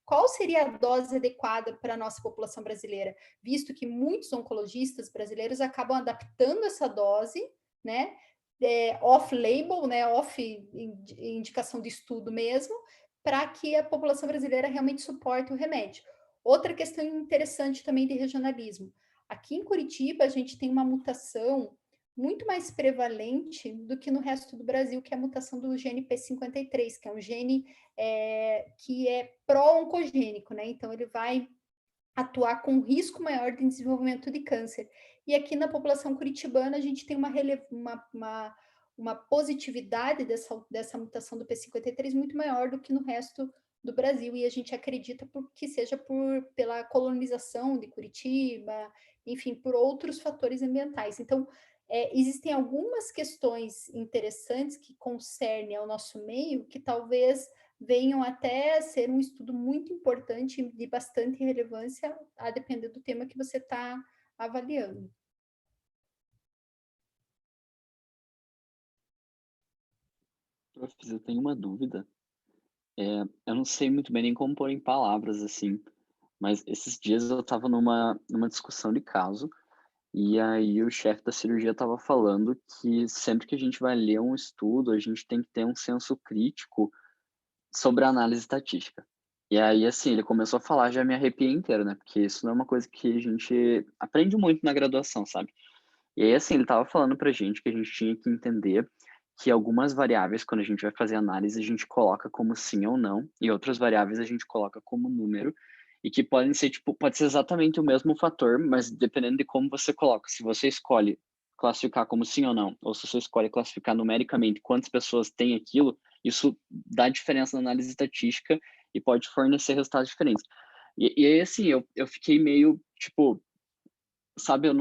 qual seria a dose adequada para a nossa população brasileira, visto que muitos oncologistas brasileiros acabam adaptando essa dose, né, off-label, né, indicação de estudo mesmo, para que a população brasileira realmente suporte o remédio. Outra questão interessante também de regionalismo. Aqui em Curitiba, a gente tem uma mutação muito mais prevalente do que no resto do Brasil, que é a mutação do gene P53, que é um gene que é pró-oncogênico, né? Então, ele vai atuar com risco maior de desenvolvimento de câncer. E aqui na população curitibana, a gente tem uma positividade dessa mutação do P53 muito maior do que no resto do Brasil, e a gente acredita que seja pela colonização de Curitiba, enfim, por outros fatores ambientais. Então, existem algumas questões interessantes que concernem ao nosso meio, que talvez venham até ser um estudo muito importante de bastante relevância, a depender do tema que você está avaliando. Professor, eu tenho uma dúvida. Eu não sei muito bem nem como pôr em palavras, assim, mas esses dias eu estava numa discussão de caso, e aí o chefe da cirurgia estava falando que sempre que a gente vai ler um estudo, a gente tem que ter um senso crítico sobre a análise estatística. E aí, assim, ele começou a falar, já me arrepiei inteiro, né? Porque isso não é uma coisa que a gente aprende muito na graduação, sabe? E aí, assim, ele estava falando pra gente que a gente tinha que entender que algumas variáveis, quando a gente vai fazer análise, a gente coloca como sim ou não, e outras variáveis a gente coloca como número, e que podem ser, tipo, pode ser exatamente o mesmo fator, mas dependendo de como você coloca. Se você escolhe classificar como sim ou não, ou se você escolhe classificar numericamente quantas pessoas têm aquilo, isso dá diferença na análise estatística e pode fornecer resultados diferentes. E aí, assim, eu fiquei meio, tipo, sabe, eu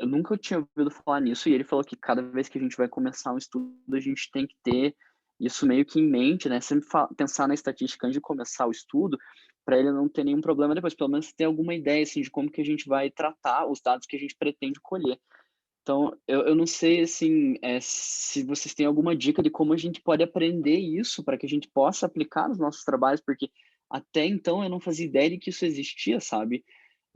nunca tinha ouvido falar nisso, e ele falou que cada vez que a gente vai começar um estudo, a gente tem que ter isso meio que em mente, né? Sempre pensar na estatística antes de começar o estudo, para ele não ter nenhum problema depois, pelo menos ter alguma ideia, assim, de como que a gente vai tratar os dados que a gente pretende colher. Então, eu não sei, assim, se vocês têm alguma dica de como a gente pode aprender isso para que a gente possa aplicar nos nossos trabalhos, porque até então eu não fazia ideia de que isso existia, sabe?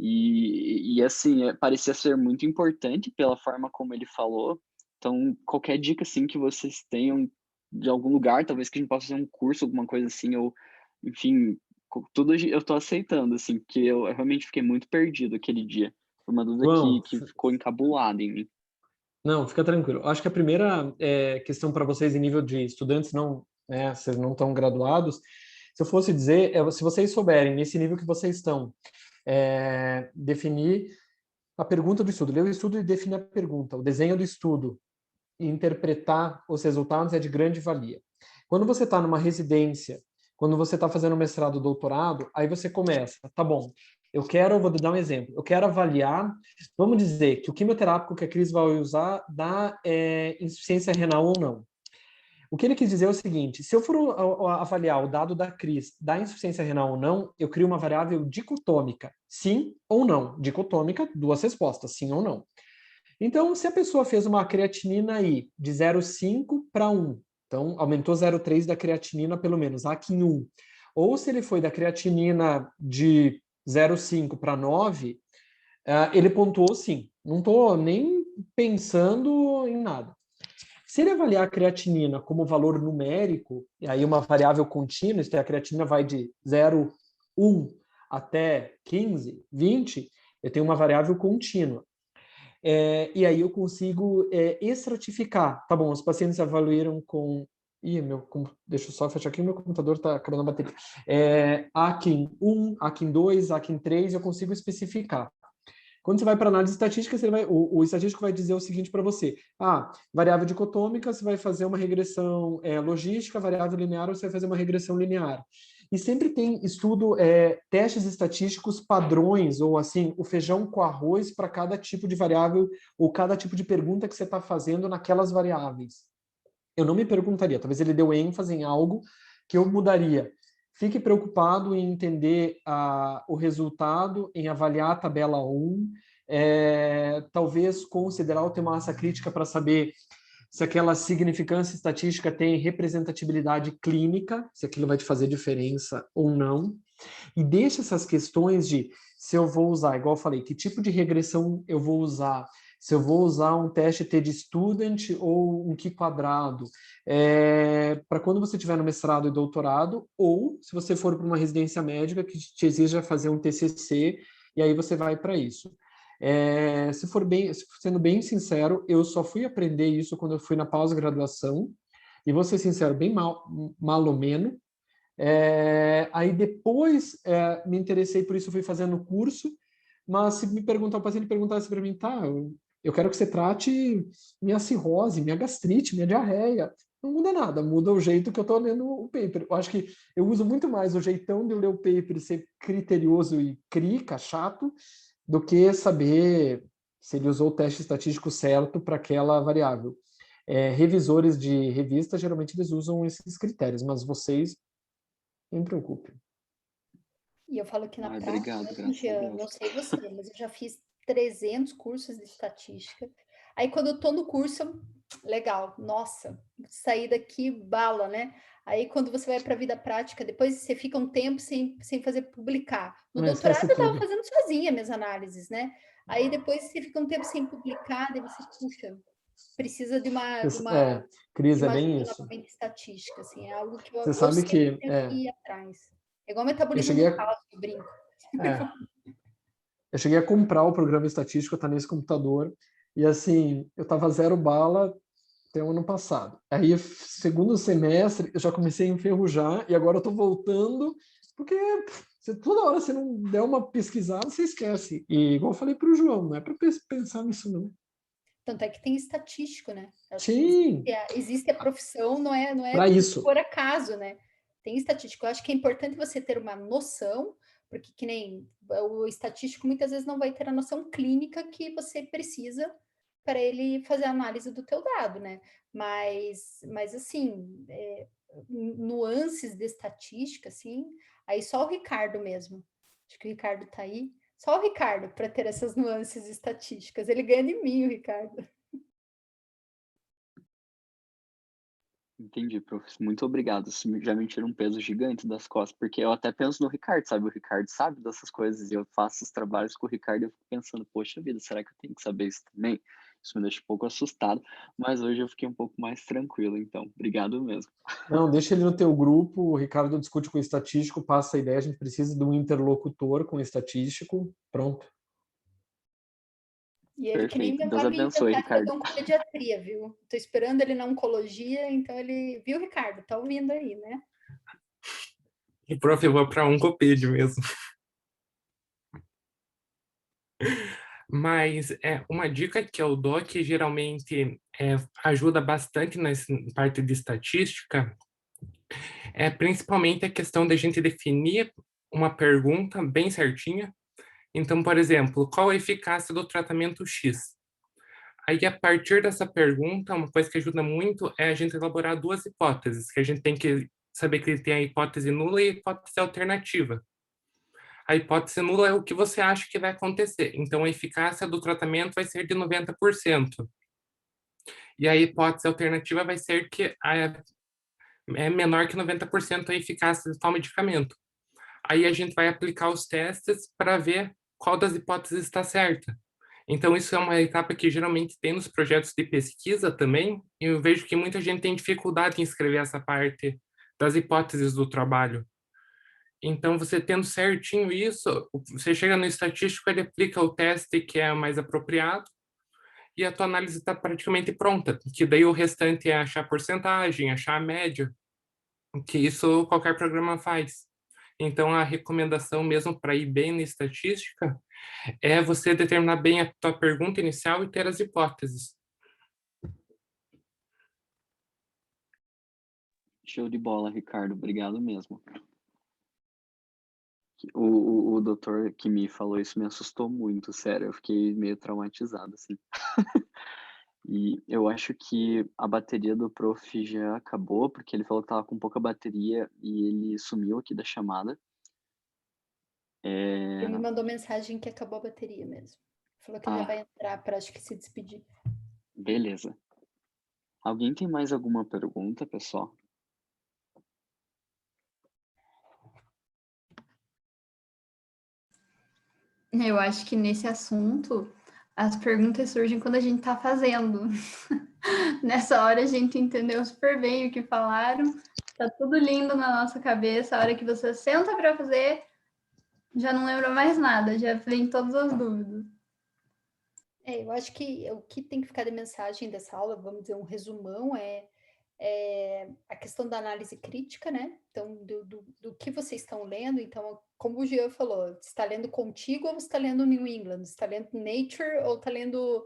E assim, parecia ser muito importante pela forma como ele falou. Então, qualquer dica, assim, que vocês tenham de algum lugar, talvez que a gente possa fazer um curso, alguma coisa assim, ou, enfim, tudo eu tô aceitando, assim, porque eu realmente fiquei muito perdido aquele dia. Foi uma dúvida João, que ficou encabulada em mim. não, fica tranquilo. Acho que a primeira questão para vocês em nível de estudantes não, né, vocês não estão graduados, Se eu fosse dizer, se vocês souberem, nesse nível que vocês estão, definir a pergunta do estudo, ler o estudo e definir a pergunta, o desenho do estudo, e interpretar os resultados é de grande valia. Quando você está numa residência, quando você está fazendo mestrado ou doutorado, aí você começa, tá bom, vou dar um exemplo, eu quero avaliar, vamos dizer que o quimioterápico que a Cris vai usar dá insuficiência renal ou não. O que ele quis dizer é o seguinte, se eu for avaliar o dado da Cris da insuficiência renal ou não, eu crio uma variável dicotômica, sim ou não. Dicotômica, 2 respostas, sim ou não. Então, se a pessoa fez uma creatinina aí de 0,5 para 1, então aumentou 0,3 da creatinina pelo menos, aqui em 1, ou se ele foi da creatinina de 0,5 para 9, ele pontuou sim. Não estou nem pensando em nada. Se ele avaliar a creatinina como valor numérico, e aí uma variável contínua, se a creatinina vai de 0,1 até 15, 20, eu tenho uma variável contínua. E aí eu consigo estratificar. Tá bom, os pacientes avaliaram com... deixa eu só fechar aqui, meu computador está acabando a bateria. AKIN 1, AKIN 2, AKIN 3, eu consigo especificar. Quando você vai para análise estatística, o estatístico vai dizer o seguinte para você. Variável dicotômica, você vai fazer uma regressão logística, variável linear, você vai fazer uma regressão linear. E sempre tem estudo, testes estatísticos padrões, ou assim, o feijão com arroz para cada tipo de variável, ou cada tipo de pergunta que você está fazendo naquelas variáveis. Eu não me perguntaria, talvez ele deu ênfase em algo que eu mudaria. Fique preocupado em entender o resultado, em avaliar a tabela 1, talvez considerar o ter massa crítica para saber se aquela significância estatística tem representatividade clínica, se aquilo vai te fazer diferença ou não. E deixa essas questões de se eu vou usar, igual eu falei, que tipo de regressão eu vou usar, se eu vou usar um teste T de student ou um Q-quadrado, para quando você estiver no mestrado e doutorado, ou se você for para uma residência médica que te exija fazer um TCC, e aí você vai para isso. Sendo bem sincero, eu só fui aprender isso quando eu fui na pós-graduação, e vou ser sincero, bem malomeno. Aí depois me interessei por isso, fui fazendo o curso, mas se o paciente perguntasse para mim, tá, eu quero que você trate minha cirrose, minha gastrite, minha diarreia. Não muda nada, muda o jeito que eu estou lendo o paper. Eu acho que eu uso muito mais o jeitão de eu ler o paper e ser criterioso e chato, do que saber se ele usou o teste estatístico certo para aquela variável. Revisores de revista, geralmente eles usam esses critérios, mas vocês, não me preocupem. E eu falo que na prática, obrigado, graças a Deus. não sei você, mas eu já fiz 300 cursos de estatística. Aí quando eu tô no curso, legal, nossa, sair daqui bala, né? Aí quando você vai para a vida prática, depois você fica um tempo sem fazer publicar. No doutorado eu estava fazendo sozinha minhas análises, né? Aí depois você fica um tempo sem publicar, daí você, puxa, precisa de uma Cris, é bem isso. Estatística, assim, é algo que eu você sabe que tenho que ir atrás. É igual metabolismo do caos, eu brinco. Eu cheguei a comprar o programa estatístico, tá nesse computador, e assim, eu tava 0 bala até o ano passado. Aí, segundo semestre, eu já comecei a enferrujar, e agora eu tô voltando, porque toda hora você não der uma pesquisada, você esquece. E igual eu falei pro João, não é para pensar nisso, não. Tanto é que tem estatístico, né? Sim. Existe a profissão, não é isso. por acaso, né? Tem estatístico. Eu acho que é importante você ter uma noção, porque que nem o estatístico muitas vezes não vai ter a noção clínica que você precisa para ele fazer a análise do teu dado, né? Mas assim, nuances de estatística, assim, aí só o Ricardo mesmo. Acho que o Ricardo tá aí. Só o Ricardo para ter essas nuances estatísticas. Ele ganha de mim, o Ricardo. Entendi, prof. Muito obrigado. Isso já me tira um peso gigante das costas, porque eu até penso no Ricardo, sabe? O Ricardo sabe dessas coisas e eu faço os trabalhos com o Ricardo e eu fico pensando, poxa vida, será que eu tenho que saber isso também? Isso me deixa um pouco assustado, mas hoje eu fiquei um pouco mais tranquilo, então. Obrigado mesmo. Não, deixa ele no teu grupo, o Ricardo discute com o estatístico, passa a ideia, a gente precisa de um interlocutor com o estatístico, pronto. E ele Perfeito. que nem Deus abençoe, Ricardo. Com pediatria, viu? Tô esperando ele na oncologia, então ele... Viu, Ricardo? Tá ouvindo aí, né? E, prof, eu vou para Oncopede mesmo. Mas uma dica que eu dou, que geralmente ajuda bastante nessa parte de estatística, é principalmente a questão da gente definir uma pergunta bem certinha. Então, por exemplo, qual a eficácia do tratamento X? Aí, a partir dessa pergunta, uma coisa que ajuda muito é a gente elaborar duas hipóteses, que a gente tem que saber que tem a hipótese nula e a hipótese alternativa. A hipótese nula é o que você acha que vai acontecer. Então, a eficácia do tratamento vai ser de 90%. E a hipótese alternativa vai ser que é menor que 90% a eficácia de tal medicamento. Aí a gente vai aplicar os testes para ver qual das hipóteses está certa. Então, isso é uma etapa que geralmente tem nos projetos de pesquisa também, e eu vejo que muita gente tem dificuldade em escrever essa parte das hipóteses do trabalho. Então, você tendo certinho isso, você chega no estatístico, ele aplica o teste que é mais apropriado, e a tua análise está praticamente pronta, que daí o restante é achar porcentagem, achar a média, que isso qualquer programa faz. Então, a recomendação mesmo para ir bem na estatística é você determinar bem a tua pergunta inicial e ter as hipóteses. Show de bola, Ricardo. Obrigado mesmo. O doutor que me falou isso me assustou muito, sério. Eu fiquei meio traumatizado, assim. E eu acho que a bateria do prof já acabou, porque ele falou que tava com pouca bateria e ele sumiu aqui da chamada. Ele me mandou mensagem que acabou a bateria mesmo. Falou que ele já vai entrar para, acho que, se despedir. Beleza. Alguém tem mais alguma pergunta, pessoal? Eu acho que nesse assunto, as perguntas surgem quando a gente está fazendo. Nessa hora a gente entendeu super bem o que falaram, tá tudo lindo na nossa cabeça. A hora que você senta para fazer, já não lembra mais nada, já vem todas as dúvidas. Eu acho que o que tem que ficar de mensagem dessa aula, vamos dizer, um resumão, é a questão da análise crítica, né? Então, do que vocês estão lendo. Então, como o Jean falou, você está lendo Contigo ou você está lendo New England? Você está lendo Nature ou está lendo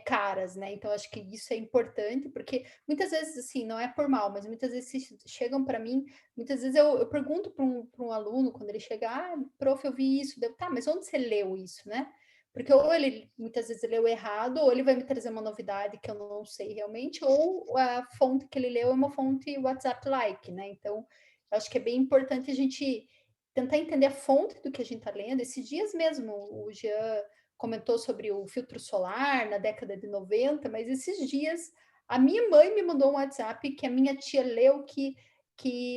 Caras, né? Então, acho que isso é importante, porque muitas vezes, assim, não é por mal, mas muitas vezes chegam para mim, muitas vezes eu pergunto para um aluno, quando ele chega, prof, eu vi isso, tá, mas onde você leu isso, né? Porque ou ele muitas vezes leu errado, ou ele vai me trazer uma novidade que eu não sei realmente, ou a fonte que ele leu é uma fonte WhatsApp-like, né? Então, eu acho que é bem importante a gente tentar entender a fonte do que a gente está lendo. Esses dias mesmo, o Jean comentou sobre o filtro solar na década de 90, mas esses dias a minha mãe me mandou um WhatsApp que a minha tia leu que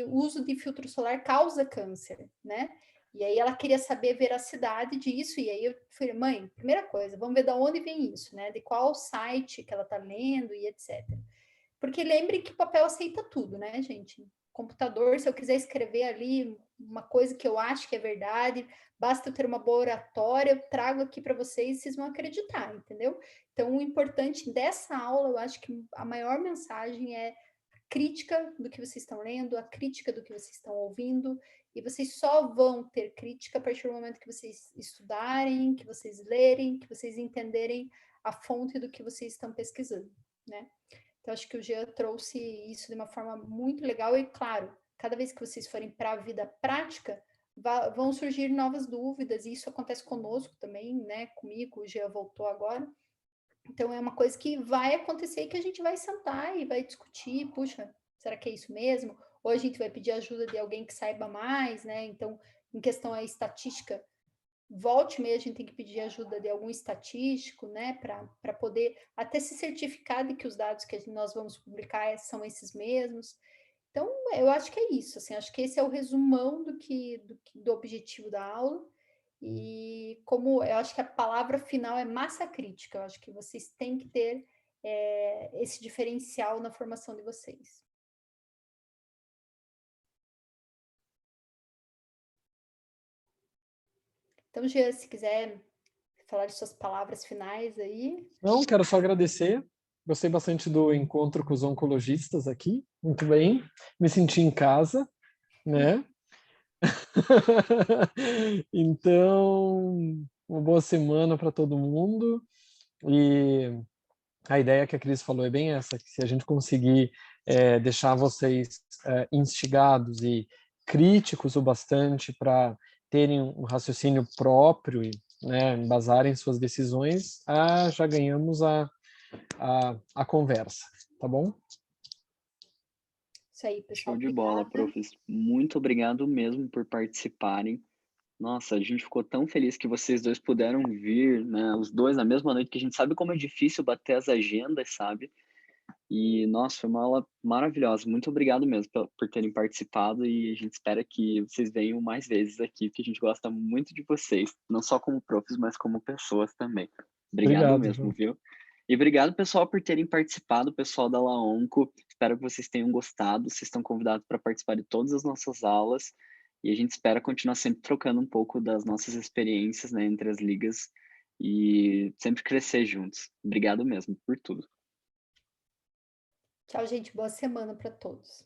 o uso de filtro solar causa câncer, né? E aí ela queria saber a veracidade disso, e aí eu falei, mãe, primeira coisa, vamos ver de onde vem isso, né? De qual site que ela tá lendo e etc. Porque lembre que papel aceita tudo, né, gente? Computador, se eu quiser escrever ali uma coisa que eu acho que é verdade, basta eu ter uma boa oratória, eu trago aqui para vocês e vocês vão acreditar, entendeu? Então, o importante dessa aula, eu acho que a maior mensagem é crítica do que vocês estão lendo, a crítica do que vocês estão ouvindo, e vocês só vão ter crítica a partir do momento que vocês estudarem, que vocês lerem, que vocês entenderem a fonte do que vocês estão pesquisando, né? Então, acho que o Jean trouxe isso de uma forma muito legal e, claro, cada vez que vocês forem para a vida prática, vão surgir novas dúvidas, e isso acontece conosco também, né? Comigo, o Jean voltou agora. Então, é uma coisa que vai acontecer e que a gente vai sentar e vai discutir, puxa, será que é isso mesmo? Ou a gente vai pedir ajuda de alguém que saiba mais, né? Então, em questão à estatística, volte e meia a gente tem que pedir ajuda de algum estatístico, né? Para poder até se certificar de que os dados que nós vamos publicar são esses mesmos. Então, eu acho que é isso, assim, acho que esse é o resumão do objetivo da aula. E como eu acho que a palavra final é massa crítica, eu acho que vocês têm que ter esse diferencial na formação de vocês. Então, Jean, se quiser falar de suas palavras finais aí. Não, quero só agradecer. Gostei bastante do encontro com os oncologistas aqui. Muito bem. Me senti em casa, né? Então, uma boa semana para todo mundo. E a ideia que a Cris falou é bem essa, que se a gente conseguir deixar vocês instigados e críticos o bastante para terem um raciocínio próprio e, né, embasarem suas decisões, já ganhamos a conversa, tá bom? Isso aí, pessoal. Show de bola, Obrigada. profs. Muito obrigado mesmo por participarem. Nossa, a gente ficou tão feliz que vocês dois puderam vir, né? Os dois na mesma noite, que a gente sabe como é difícil bater as agendas, sabe? E, nossa, foi uma aula maravilhosa. Muito obrigado mesmo por terem participado e a gente espera que vocês venham mais vezes aqui, porque a gente gosta muito de vocês, não só como profs, mas como pessoas também. Obrigado Obrigado, mesmo, João. viu? E obrigado, pessoal, por terem participado, pessoal da Laonco. Espero que vocês tenham gostado. Vocês estão convidados para participar de todas as nossas aulas. E a gente espera continuar sempre trocando um pouco das nossas experiências, né, entre as ligas e sempre crescer juntos. Obrigado mesmo por tudo. Tchau, gente. Boa semana para todos.